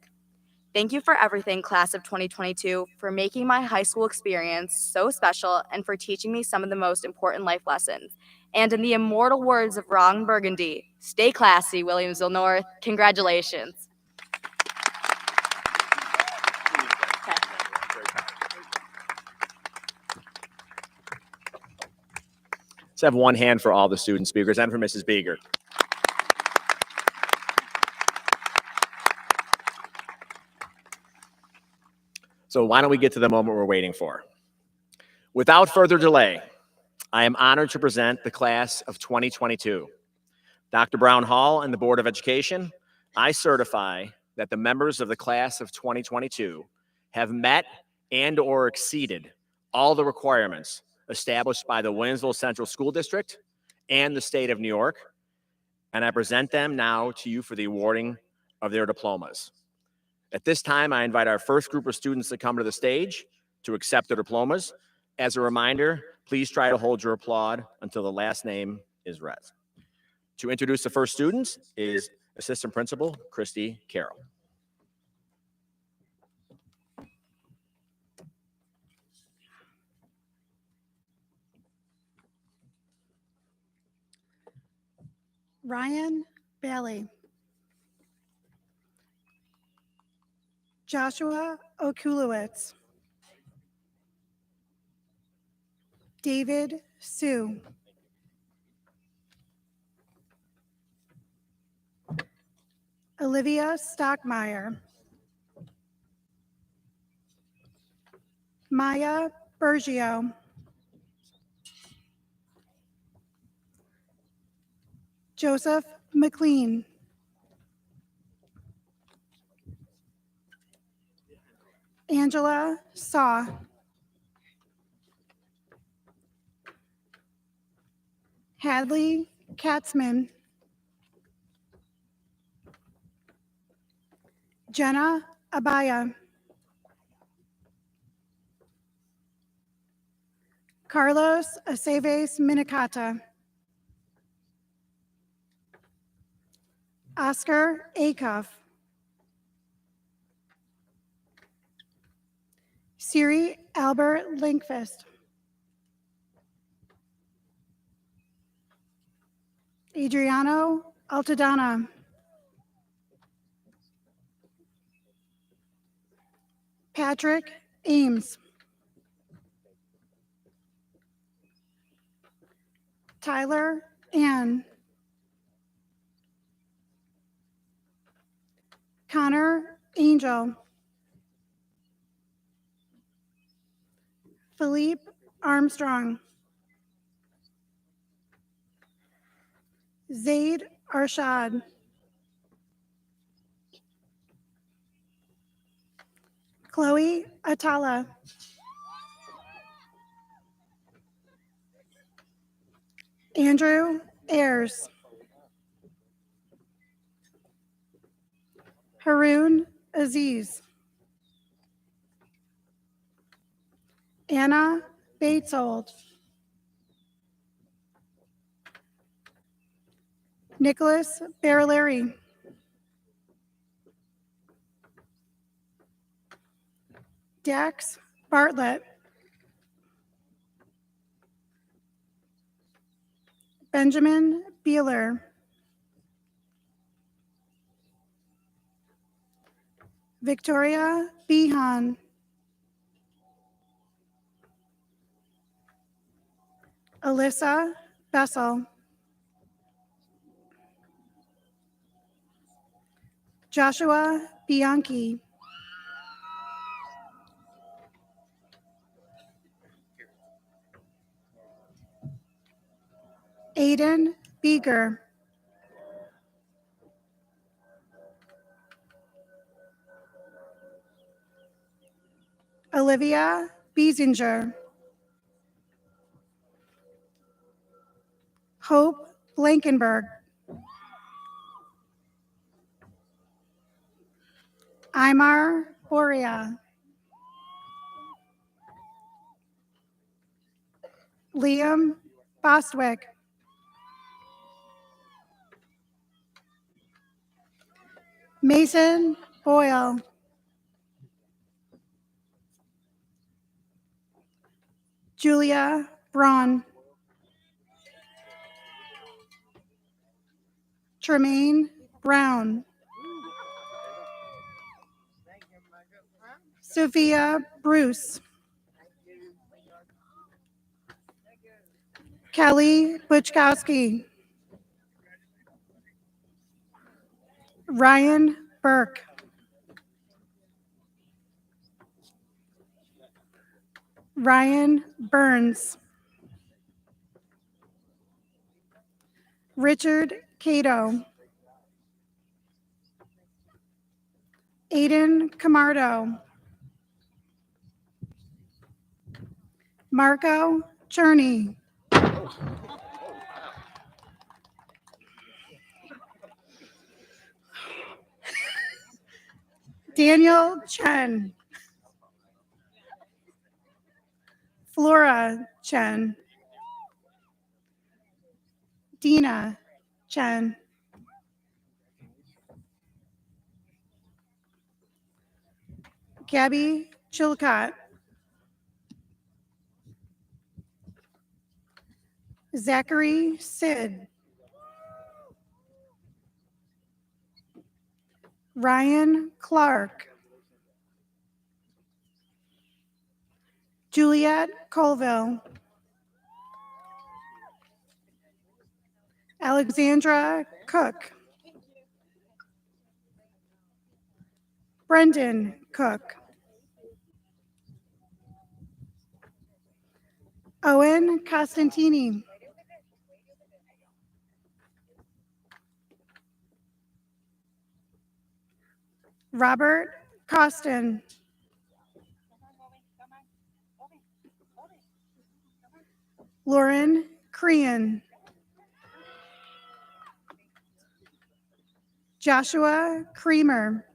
Thank you for everything, class of 2022, for making my high school experience so special and for teaching me some of the most important life lessons. And in the immortal words of Ron Burgundy, stay classy, Williamsville North. Congratulations. Let's have one hand for all the student speakers and for Mrs. Beager. So why don't we get to the moment we're waiting for? Without further delay, I am honored to present the class of 2022. Dr. Brown Hall and the Board of Education, I certify that the members of the class of 2022 have met and or exceeded all the requirements established by the Williamsville Central School District and the state of New York, and I present them now to you for the awarding of their diplomas. At this time, I invite our first group of students to come to the stage to accept their diplomas. As a reminder, please try to hold your applaud until the last name is read. To introduce the first students is Assistant Principal Christy Carroll. Ryan Bailey. Joshua Okulowitz. David Sue. Olivia Stockmeyer. Maya Bergio. Joseph McLean. Angela Saw. Hadley Katzman. Jenna Abaya. Carlos Aceves Minicata. Oscar Acuff. Siri Albert Linkfist. Adriano Altadonna. Patrick Ames. Tyler Ann. Connor Angel. Philippe Armstrong. Zaid Arshad. Chloe Atala. Andrew Ayers. Haroon Aziz. Anna Batesold. Nicholas Barilari. Dax Bartlett. Benjamin Beeler. Victoria Behan. Alyssa Bessel. Joshua Bianchi. Aiden Beager. Olivia Biesinger. Hope Blankenberg. Imar Boria. Liam Bostwick. Mason Boyle. Julia Braun. Tremaine Brown. Sophia Bruce. Kelly Butchkowski. Ryan Burke. Ryan Burns. Richard Cato. Aiden Camardo. Marco Cherney. Daniel Chen. Flora Chen. Dina Chen. Gabby Chilcott. Zachary Sid. Ryan Clark. Juliet Colville. Alexandra Cook. Brendan Cook. Owen Costantini. Robert Costin. Lauren Crean. Joshua Creamer.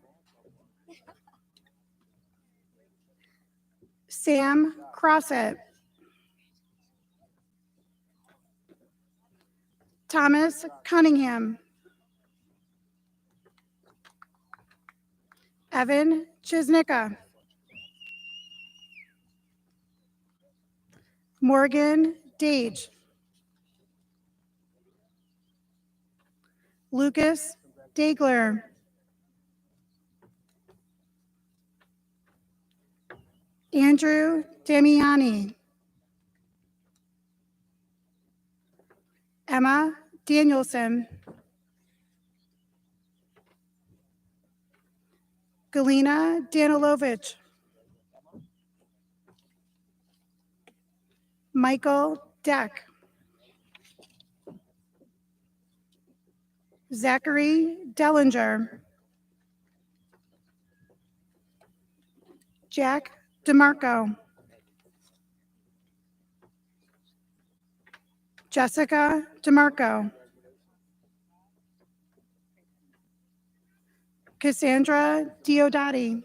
Sam Crossett. Thomas Cunningham. Evan Chisnicka. Morgan Dage. Lucas Dagler. Andrew Damiani. Emma Danielson. Galina Danilovich. Michael Deck. Zachary Dellinger. Jack DeMarco. Jessica DeMarco. Cassandra Diodati.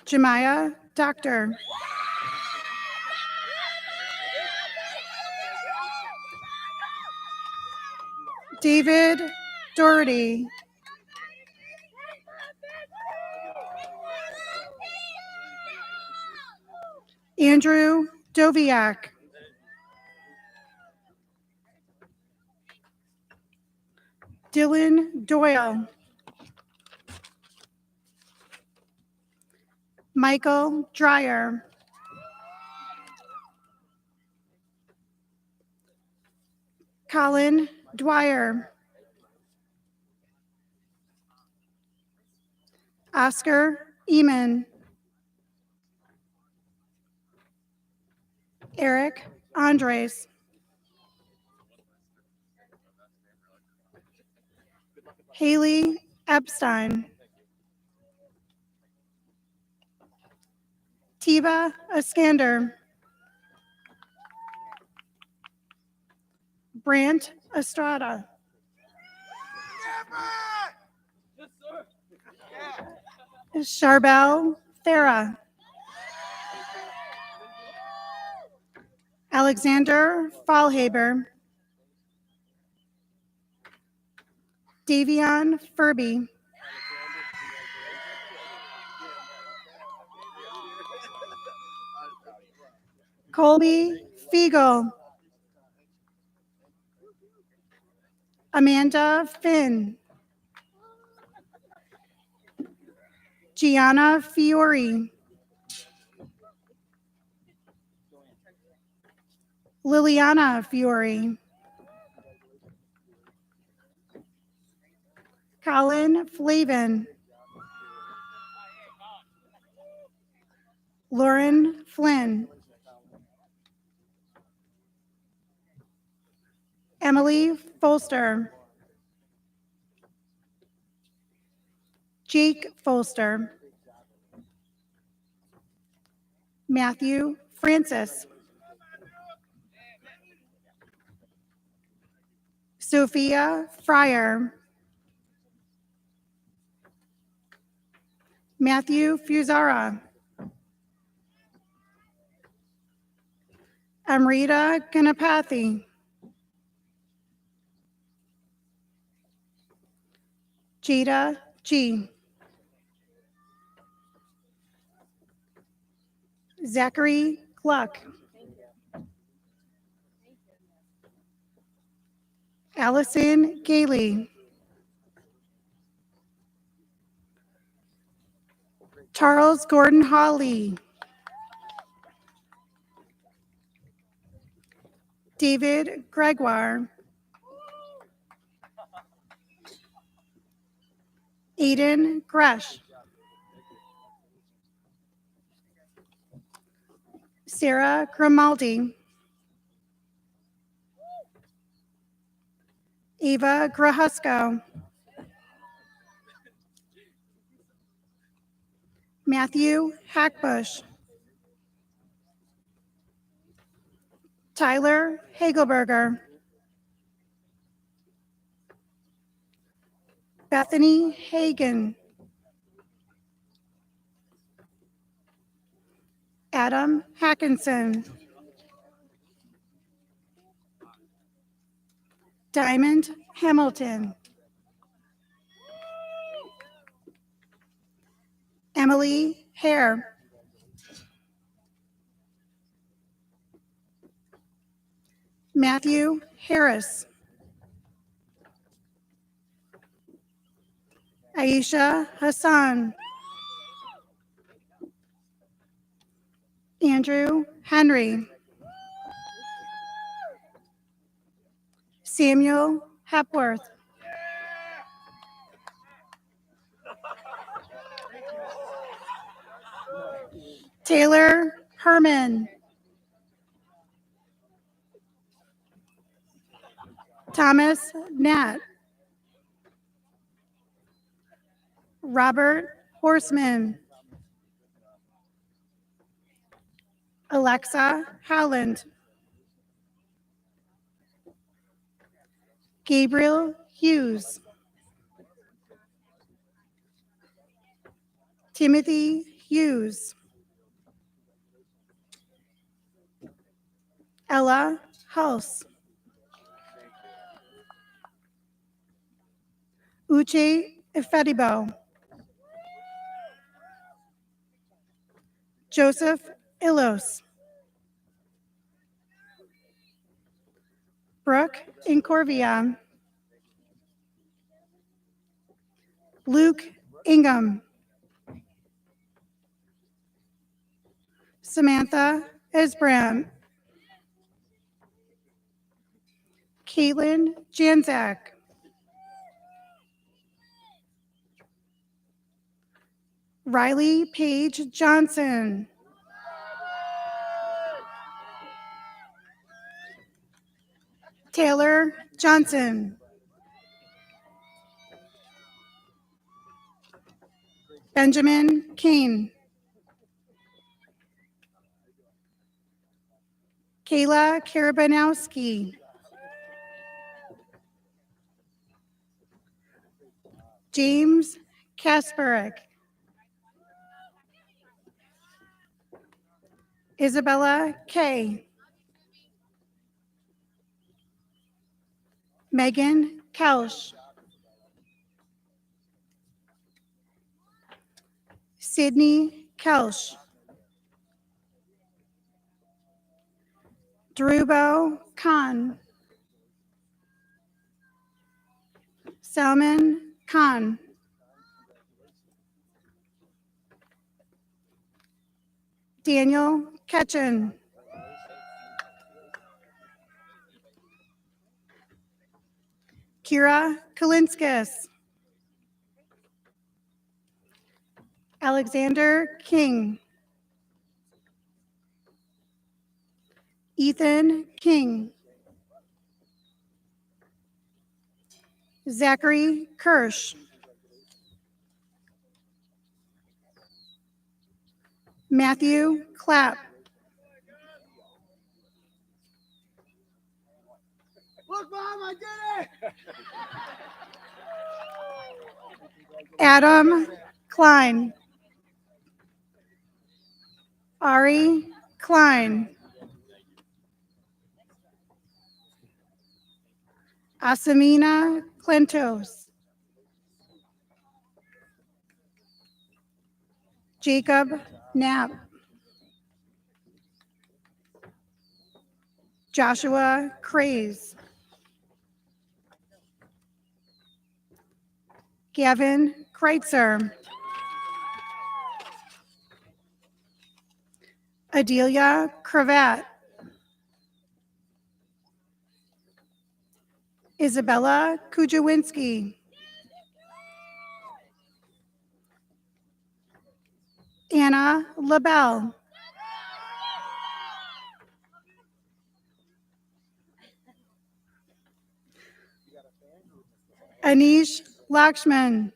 Jemiah Doctor. David Doherty. Andrew Doviak. Dylan Doyle. Michael Dreyer. Colin Dwyer. Oscar Eamon. Eric Andres. Haley Epstein. Tiva Askander. Brant Estrada. Charbel Farah. Alexander Fallhaber. Davion Furby. Colby Fiegel. Amanda Finn. Gianna Fiore. Liliana Fiore. Colin Flavin. Lauren Flynn. Emily Folster. Jake Folster. Matthew Francis. Sophia Fryer. Matthew Fusara. Amrita Ganapathy. Jada G. Zachary Gluck. Allison Gailey. Charles Gordon Hawley. David Gregoire. Aiden Gresh. Sarah Grimaldi. Ava Grahusko. Matthew Hackbush. Tyler Hagelberger. Bethany Hagan. Adam Hackinson. Diamond Hamilton. Emily Hare. Matthew Harris. Aisha Hassan. Andrew Henry. Samuel Hepworth. Taylor Herman. Thomas Nat. Robert Horseman. Alexa Howland. Gabriel Hughes. Timothy Hughes. Ella House. Uche Ifedibo, Joseph Illos, Brooke Incorvia, Luke Ingham, Samantha Esbram, Caitlin Janzak, Riley Paige Johnson, Taylor Johnson, Benjamin Kane, Kayla Karabanowski, James Kasparek, Isabella Kay, Megan Kelsch, Sydney Kelsch, Drubo Khan, Salman Khan, Daniel Ketchen, Kira Kalinskis, Alexander King, Ethan King, Zachary Kirsch, Matthew Clapp, Look, Mom, I did it! Adam Klein, Ari Klein, Asamina Clentos, Jacob Knapp, Joshua Craze, Gavin Kreitzer, Adelia Cravat, Isabella Kujawinski, Anna LaBelle, Anish Lakshman,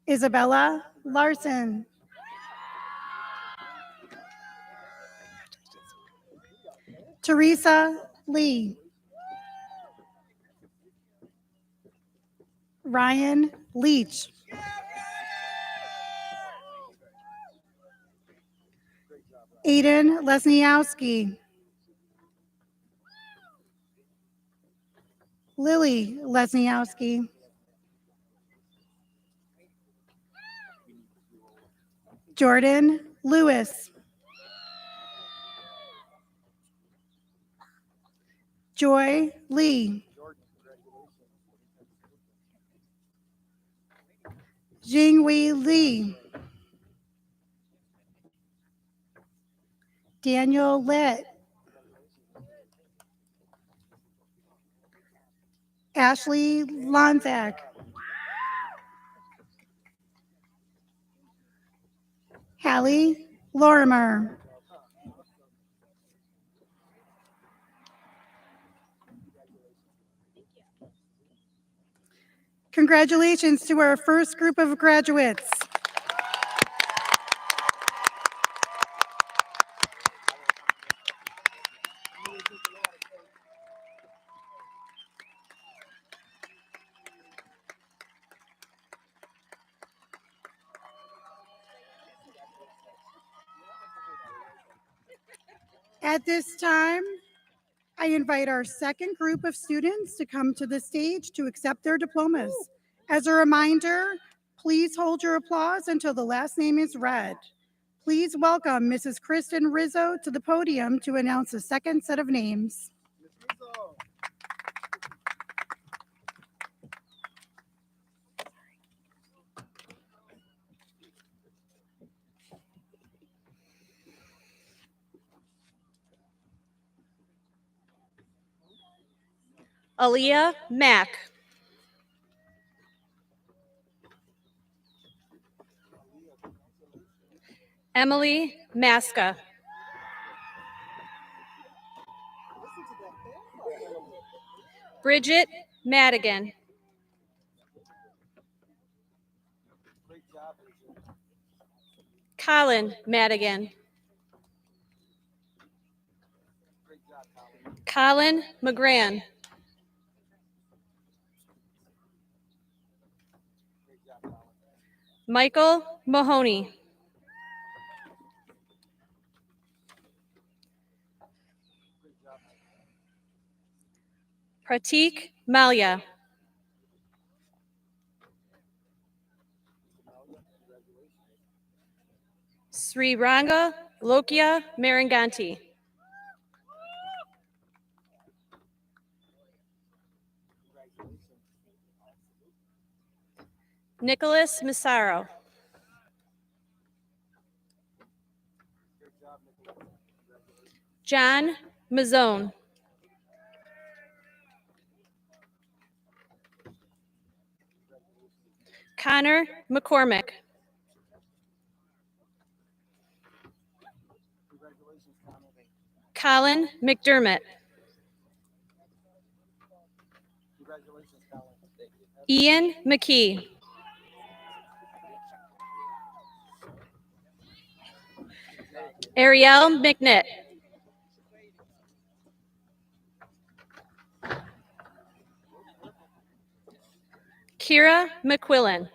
Isabella Larson, Teresa Lee, Ryan Leach, Aiden Lesniowski, Lily Lesniowski, Jordan Lewis, Joy Lee, Jingwei Lee, Daniel Litt, Ashley Lonzak, Hallie Lorimer, congratulations to our first group of graduates. At this time, I invite our second group of students to come to the stage to accept their diplomas. As a reminder, please hold your applause until the last name is read. Please welcome Mrs. Kristen Rizzo to the podium to announce the second set of names. Aaliyah Mack. Emily Maska. Bridget Madigan. Colin Madigan. Colin McGran. Michael Mahoney. Pratik Malya. Sri Ranga Lokia Maranganti. Nicholas Massaro. John Mazzone. Connor McCormick. Colin McDermott. Ian McKee. Ariel McNitt. Kira McQuillan.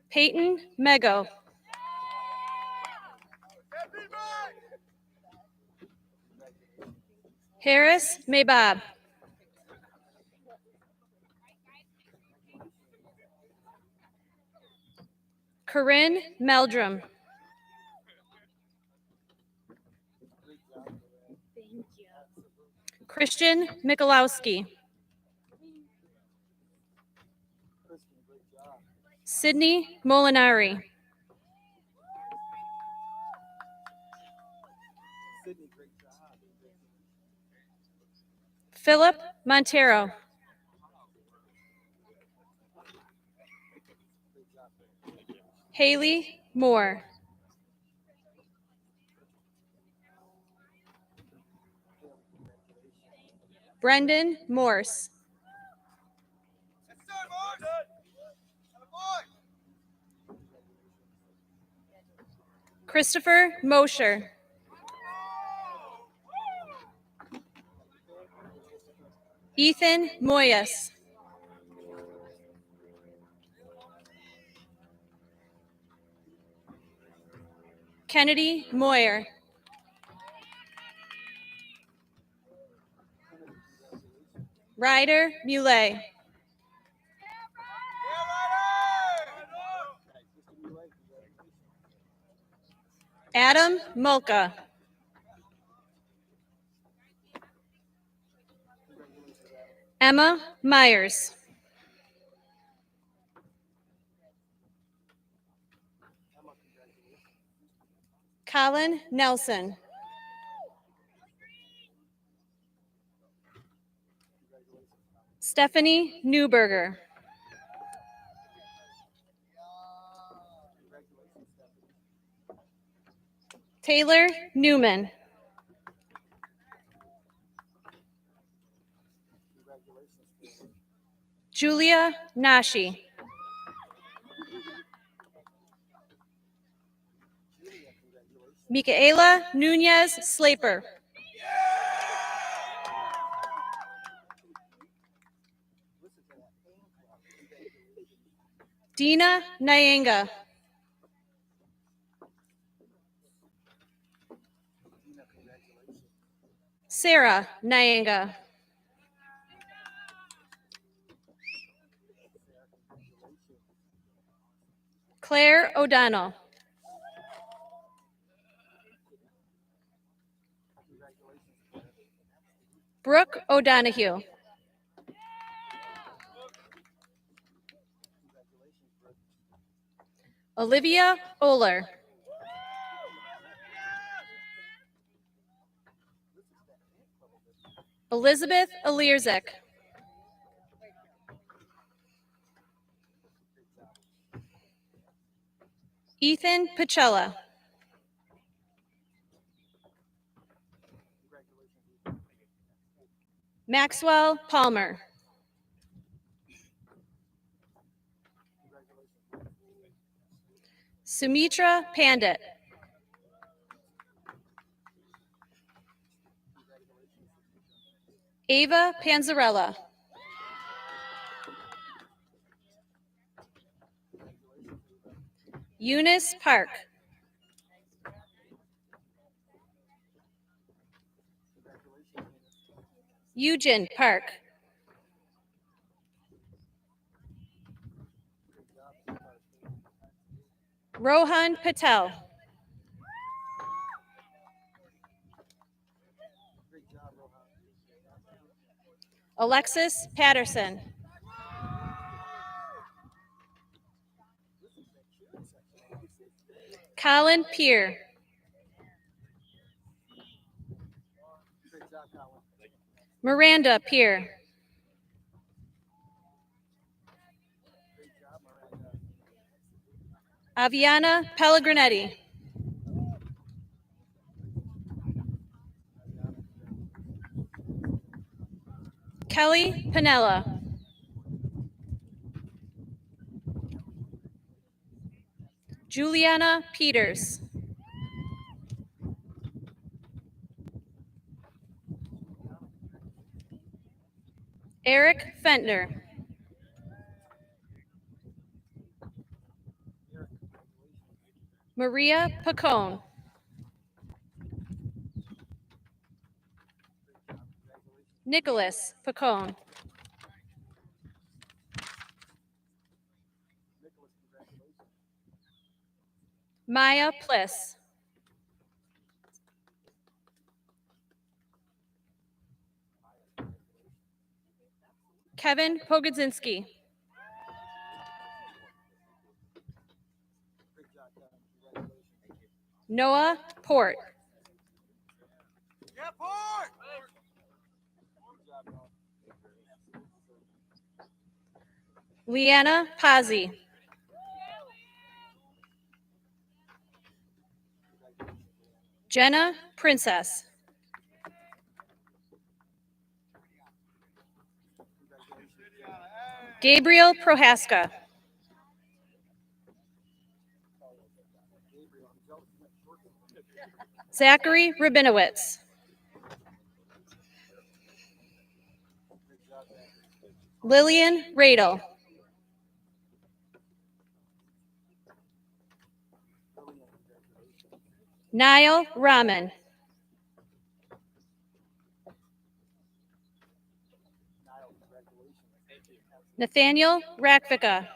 Peyton Mego. Harris Maybob. Corinne Meldrum. Christian Mikulowski. Sydney Molinari. Philip Montero. Haley Moore. Brendan Morse. Christopher Mosher. Ethan Moyes. Kennedy Moyer. Ryder Muley. Adam Mulca. Emma Myers. Colin Nelson. Stephanie Newberger. Taylor Newman. Julia Nashi. Micaela Nunez Slaper. Dina Nyanga. Sarah Nyanga. Claire O'Donnell. Brooke O'Donohue. Olivia Oler. Elizabeth Alierzik. Ethan Pachella. Maxwell Palmer. Sumitra Pandit. Ava Panzarella. Eunice Park. Eugene Park. Rohan Patel. Alexis Patterson. Colin Peer. Miranda Peer. Aviana Pellegrinetti. Kelly Pinella. Juliana Peters. Eric Fentner. Maria Pacone. Nicholas Pacone. Maya Pliss. Kevin Pogodzinski. Noah Port. Leanna Pazzi. Jenna Princess. Gabriel Prohaska. Zachary Rabinowitz. Lillian Radel. Niall Rahman. Nathaniel Rakvika.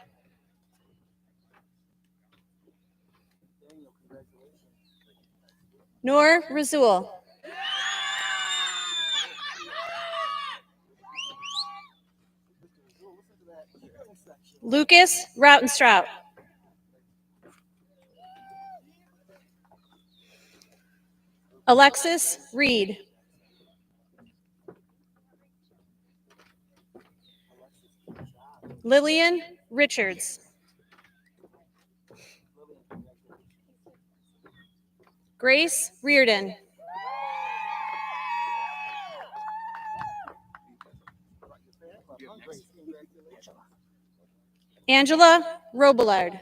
Noor Razul. Lucas Rautenstraut. Alexis Reed. Lillian Richards. Grace Reardon. Angela Robillard.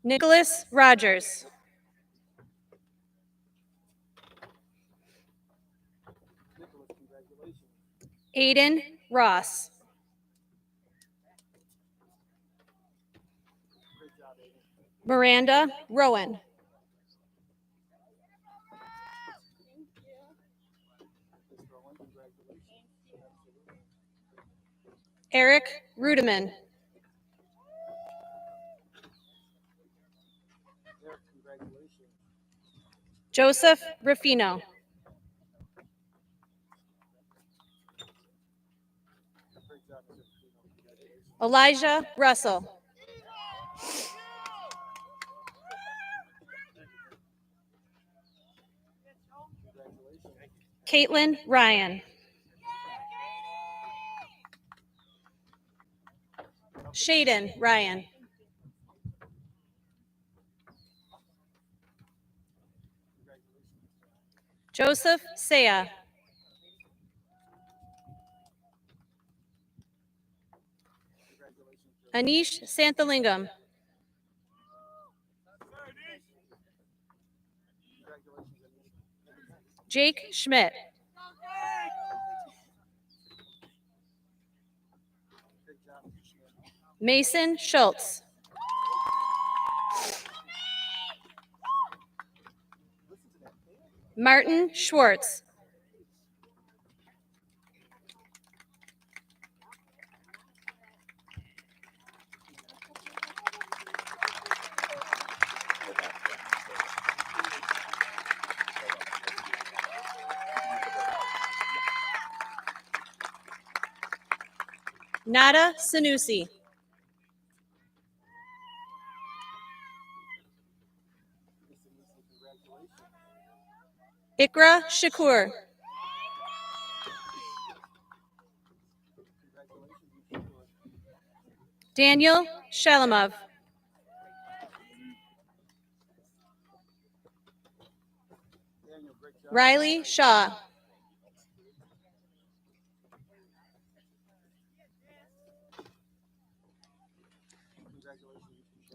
Nicholas Rogers. Aiden Ross. Miranda Rowan. Eric Rudeman. Joseph Ruffino. Elijah Russell. Caitlin Ryan. Shaden Ryan. Joseph Saya. Anish Santhalingam. Jake Schmidt. Mason Schultz. Martin Schwartz. Nada Sanusi. Ikra Shakur. Daniel Shalamov. Riley Shaw.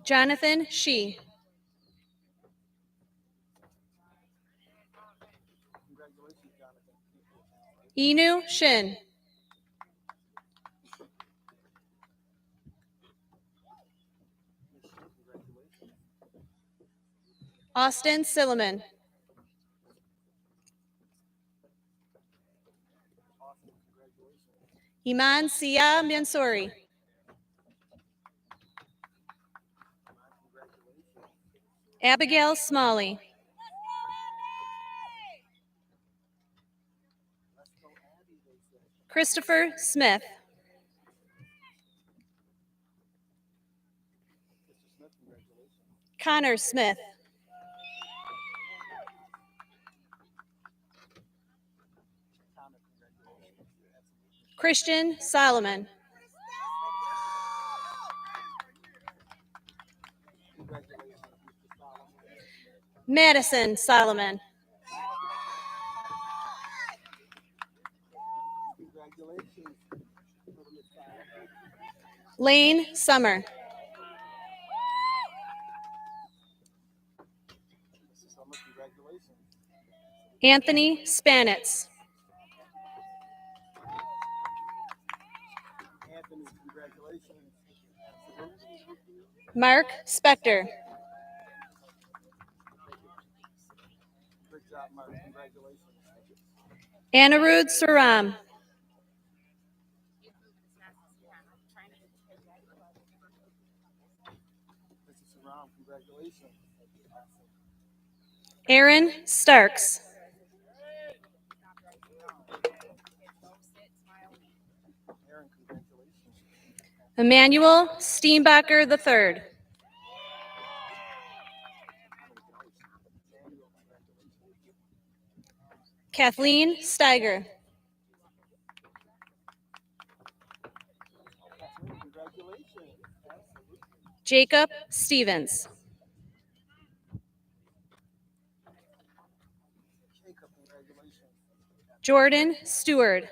Jonathan Shee. Inu Shin. Austin Silliman. Iman Sia Mansouri. Abigail Smalley. Christopher Smith. Connor Smith. Christian Solomon. Madison Solomon. Lane Summer. Anthony Spanitz. Mark Spector. Anirudh Suram. Aaron Starks. Emmanuel Steenbacher III. Kathleen Steiger. Jacob Stevens. Jordan Stewart.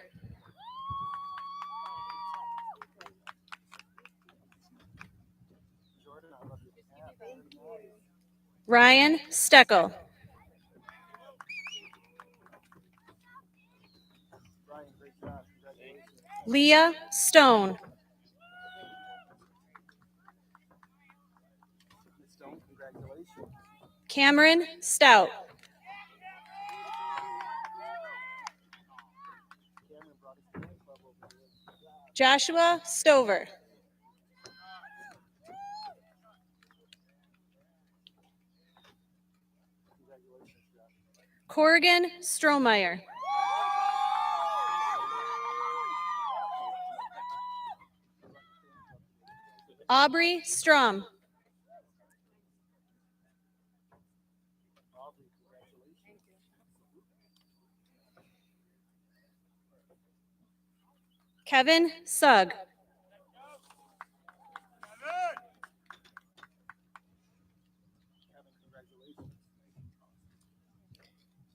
Ryan Steckel. Leah Stone. Cameron Stout. Joshua Stover. Corrigan Strohmeyer. Aubrey Strom. Kevin Sugg.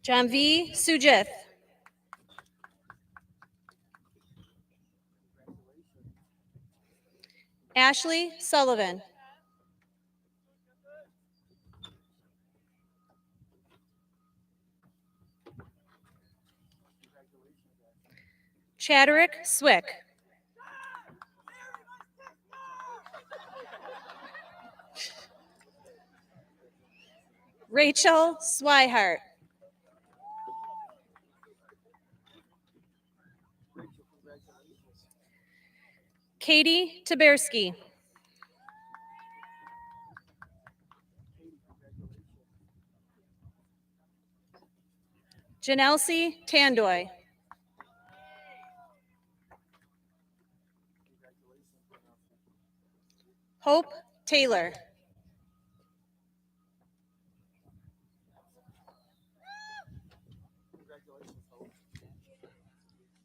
Janvi Sujith. Ashley Sullivan. Chadrick Swick. Rachel Swihart. Katie Taberski. Janelsi Tandoy. Hope Taylor.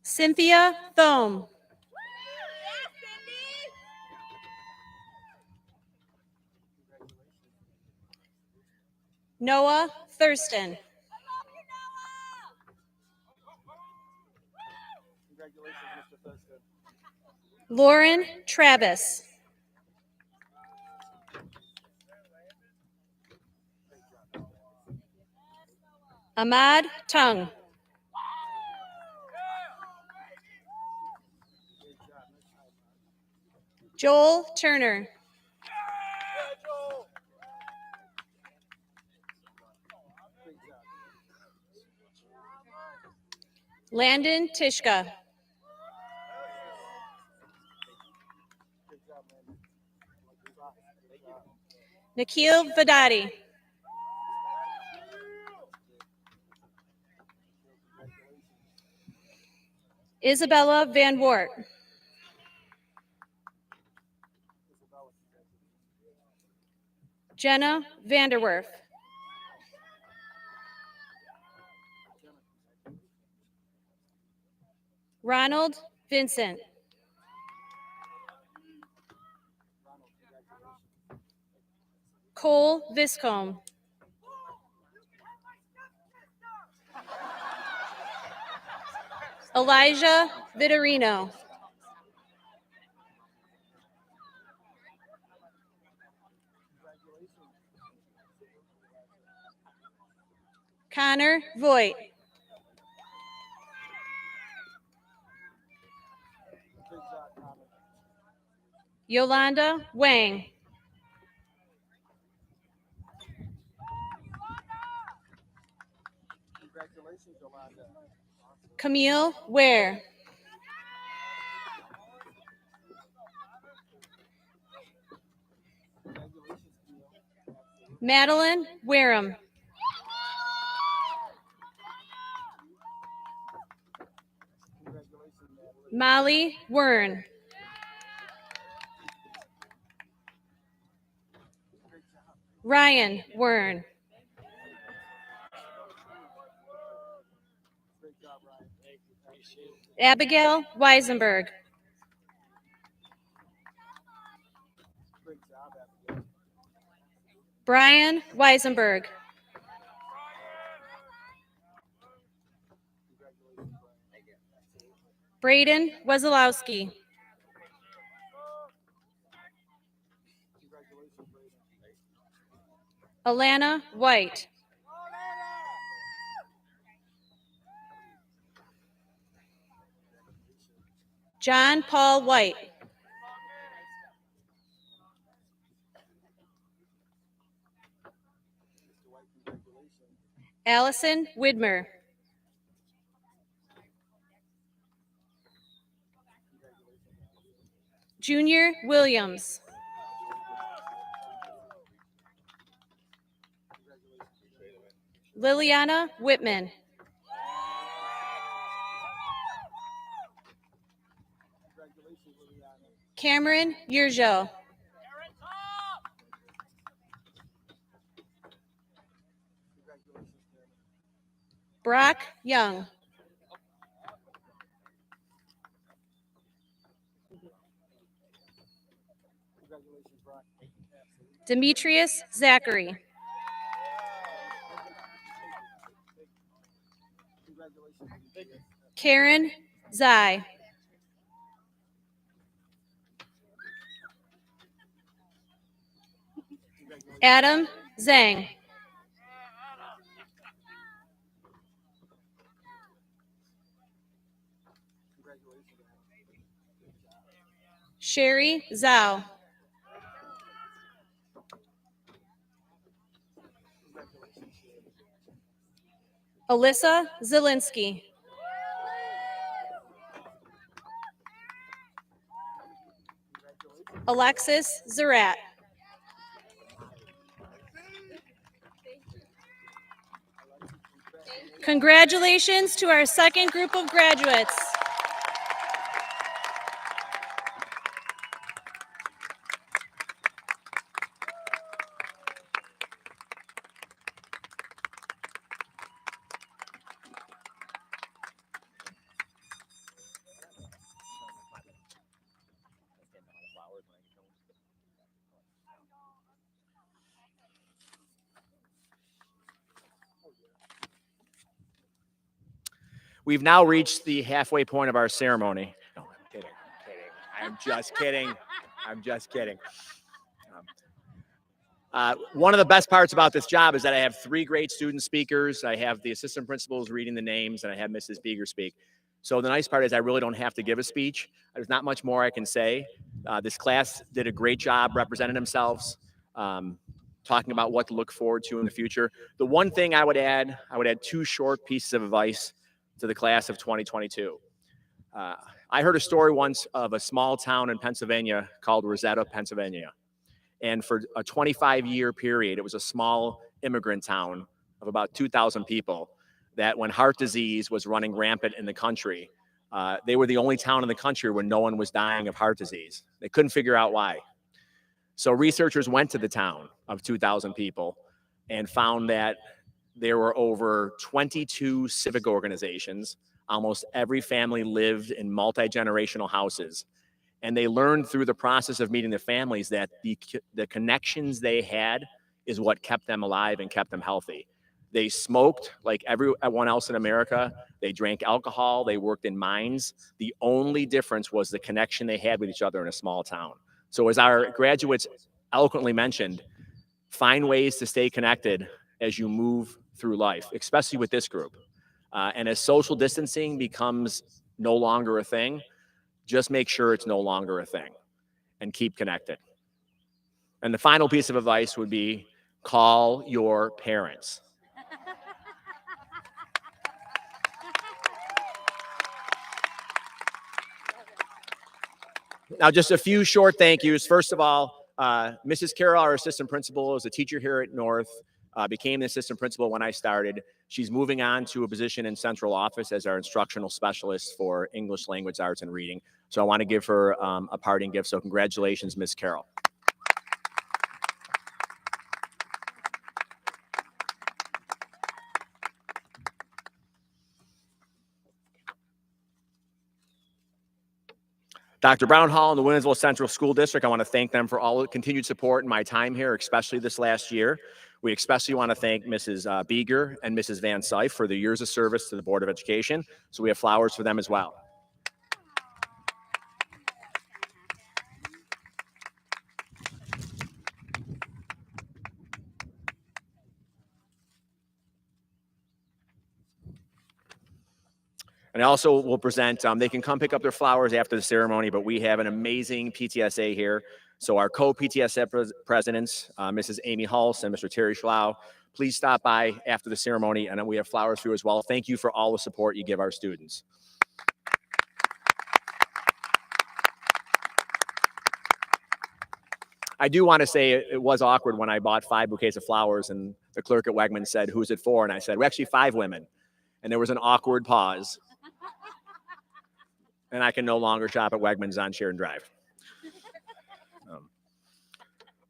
Cynthia Thome. Noah Thurston. Lauren Travis. Ahmad Tung. Joel Turner. Landon Tishka. Nikhil Vadati. Isabella Van Wart. Jenna Vanderwerf. Ronald Vincent. Cole Viscombe. Elijah Vitorino. Connor Voigt. Yolanda Wang. Camille Ware. Madeline Wareham. Molly Wern. Ryan Wern. Abigail Weisenberg. Brian Weisenberg. Braden Wesolowski. Alana White. John Paul White. Allison Widmer. Junior Williams. Liliana Whitman. Cameron Yurjo. Brock Young. Demetrius Zachary. Karen Zai. Adam Zhang. Sherry Zhao. Alyssa Zielinski. Alexis Zarat. Congratulations to our second group of graduates. We've now reached the halfway point of our ceremony. No, I'm kidding. I'm just kidding. I'm just kidding. One of the best parts about this job is that I have 3 great student speakers. I have the assistant principals reading the names, and I have Mrs. Beager speak. So the nice part is I really don't have to give a speech. There's not much more I can say. This class did a great job representing themselves, talking about what to look forward to in the future. The one thing I would add 2 short pieces of advice to the class of 2022. I heard a story once of a small town in Pennsylvania called Rosetta, Pennsylvania. And for a 25-year period, it was a small immigrant town of about 2,000 people that when heart disease was running rampant in the country, they were the only town in the country where no one was dying of heart disease. They couldn't figure out why. So researchers went to the town of 2,000 people and found that there were over 22 civic organizations. Almost every family lived in multi-generational houses. And they learned through the process of meeting the families that the connections they had is what kept them alive and kept them healthy. They smoked like everyone else in America. They drank alcohol. They worked in mines. The only difference was the connection they had with each other in a small town. So as our graduates eloquently mentioned, find ways to stay connected as you move through life, especially with this group. And as social distancing becomes no longer a thing, just make sure it's no longer a thing and keep connected. And the final piece of advice would be call your parents. Now, just a few short thank yous. First of all, Mrs. Carroll, our assistant principal, is a teacher here at North, became the assistant principal when I started. She's moving on to a position in central office as our instructional specialist for English language arts and reading. So I want to give her a parting gift. So congratulations, Ms. Carroll. Dr. Brownhall and the Williamsville Central School District, I want to thank them for all the continued support in my time here, especially this last year. We especially want to thank Mrs. Beager and Mrs. Van Syfe for their years of service to the Board of Education. So we have flowers for them as well. And I also will present, they can come pick up their flowers after the ceremony, but we have an amazing PTSA here. So our co-PTSA presidents, Mrs. Amy Hulse and Mr. Terry Schlau, please stop by after the ceremony, and we have flowers for you as well. Thank you for all the support you give our students. I do want to say it was awkward when I bought 5 bouquets of flowers and the clerk at Wegmans said, "Who's it for?" And I said, "We're actually 5 women." And there was an awkward pause. And I can no longer shop at Wegmans on Sheridan Drive.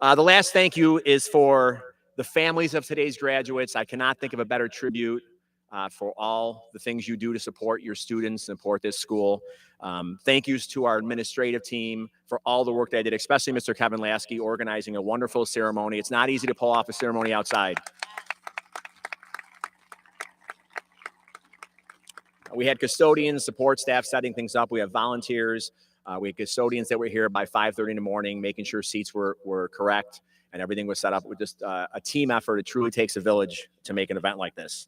The last thank you is for the families of today's graduates. I cannot think of a better tribute for all the things you do to support your students, support this school. Thank yous to our administrative team for all the work they did, especially Mr. Kevin Lasky, organizing a wonderful ceremony. It's not easy to pull off a ceremony outside. We had custodians, support staff setting things up. We have volunteers. We had custodians that were here by 5:30 in the morning, making sure seats were correct and everything was set up. With just a team effort. It truly takes a village to make an event like this.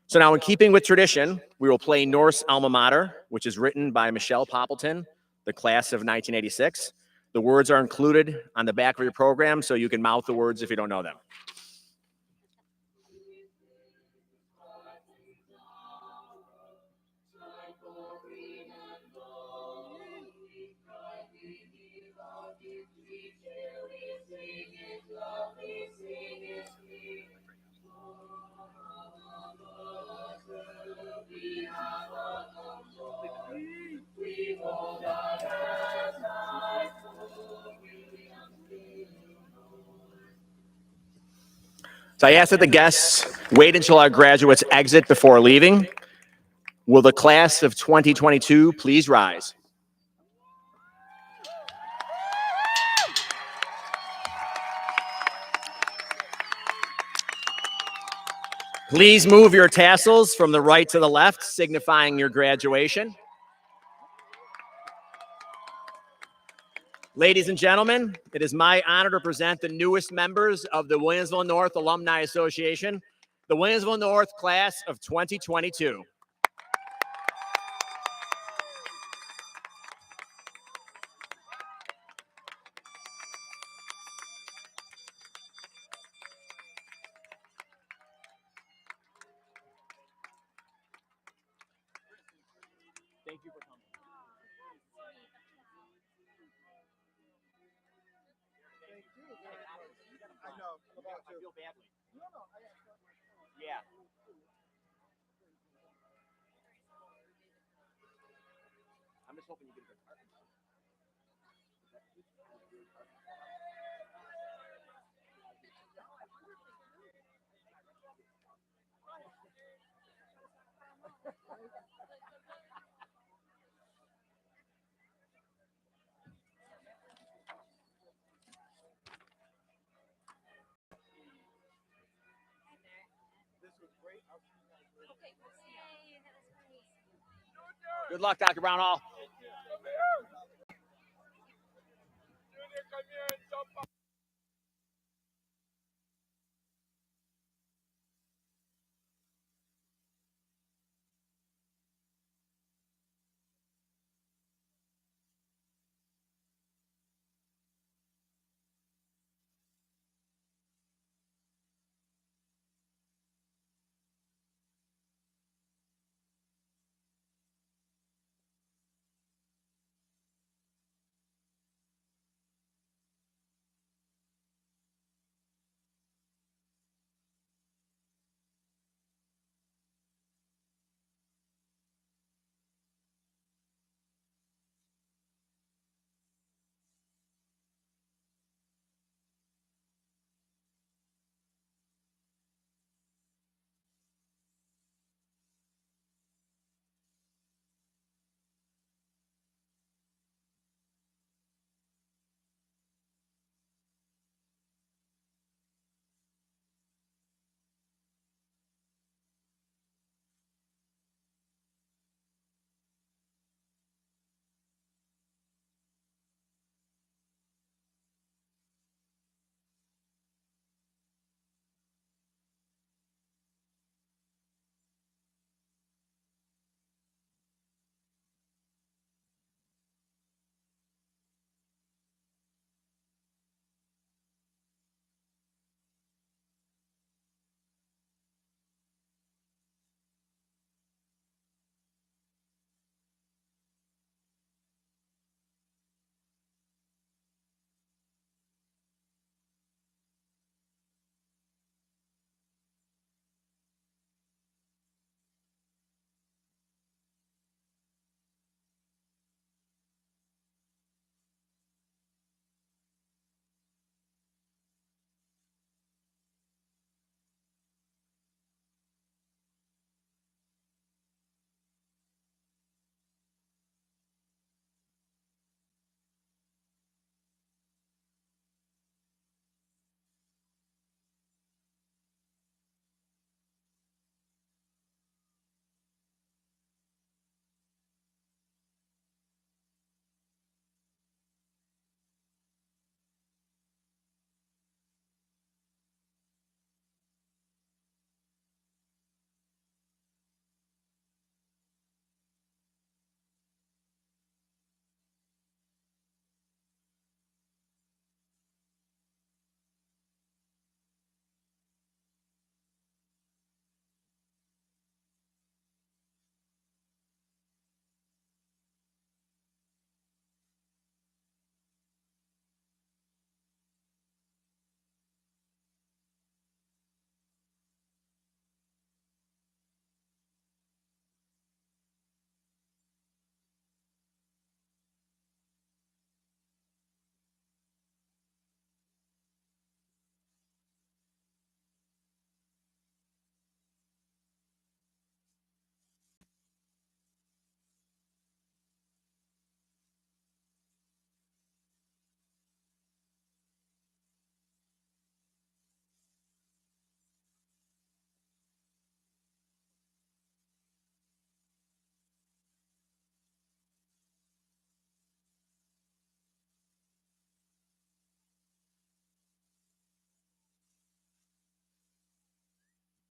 So now, in keeping with tradition, we will play Norse Alma Mater, which is written by Michelle Poppleton, the class of 1986. The words are included on the back of your program, so you can mouth the words if you don't know them. So I ask that the guests wait until our graduates exit before leaving. Will the class of 2022 please rise? Please move your tassels from the right to the left, signifying your graduation. Ladies and gentlemen, it is my honor to present the newest members of the Williamsville North Alumni Association, the Williamsville North class of 2022. Thank you for coming. I know. I feel badly. No. Yeah. I'm just hoping you get a good partner. Good luck, Dr. Brownhall.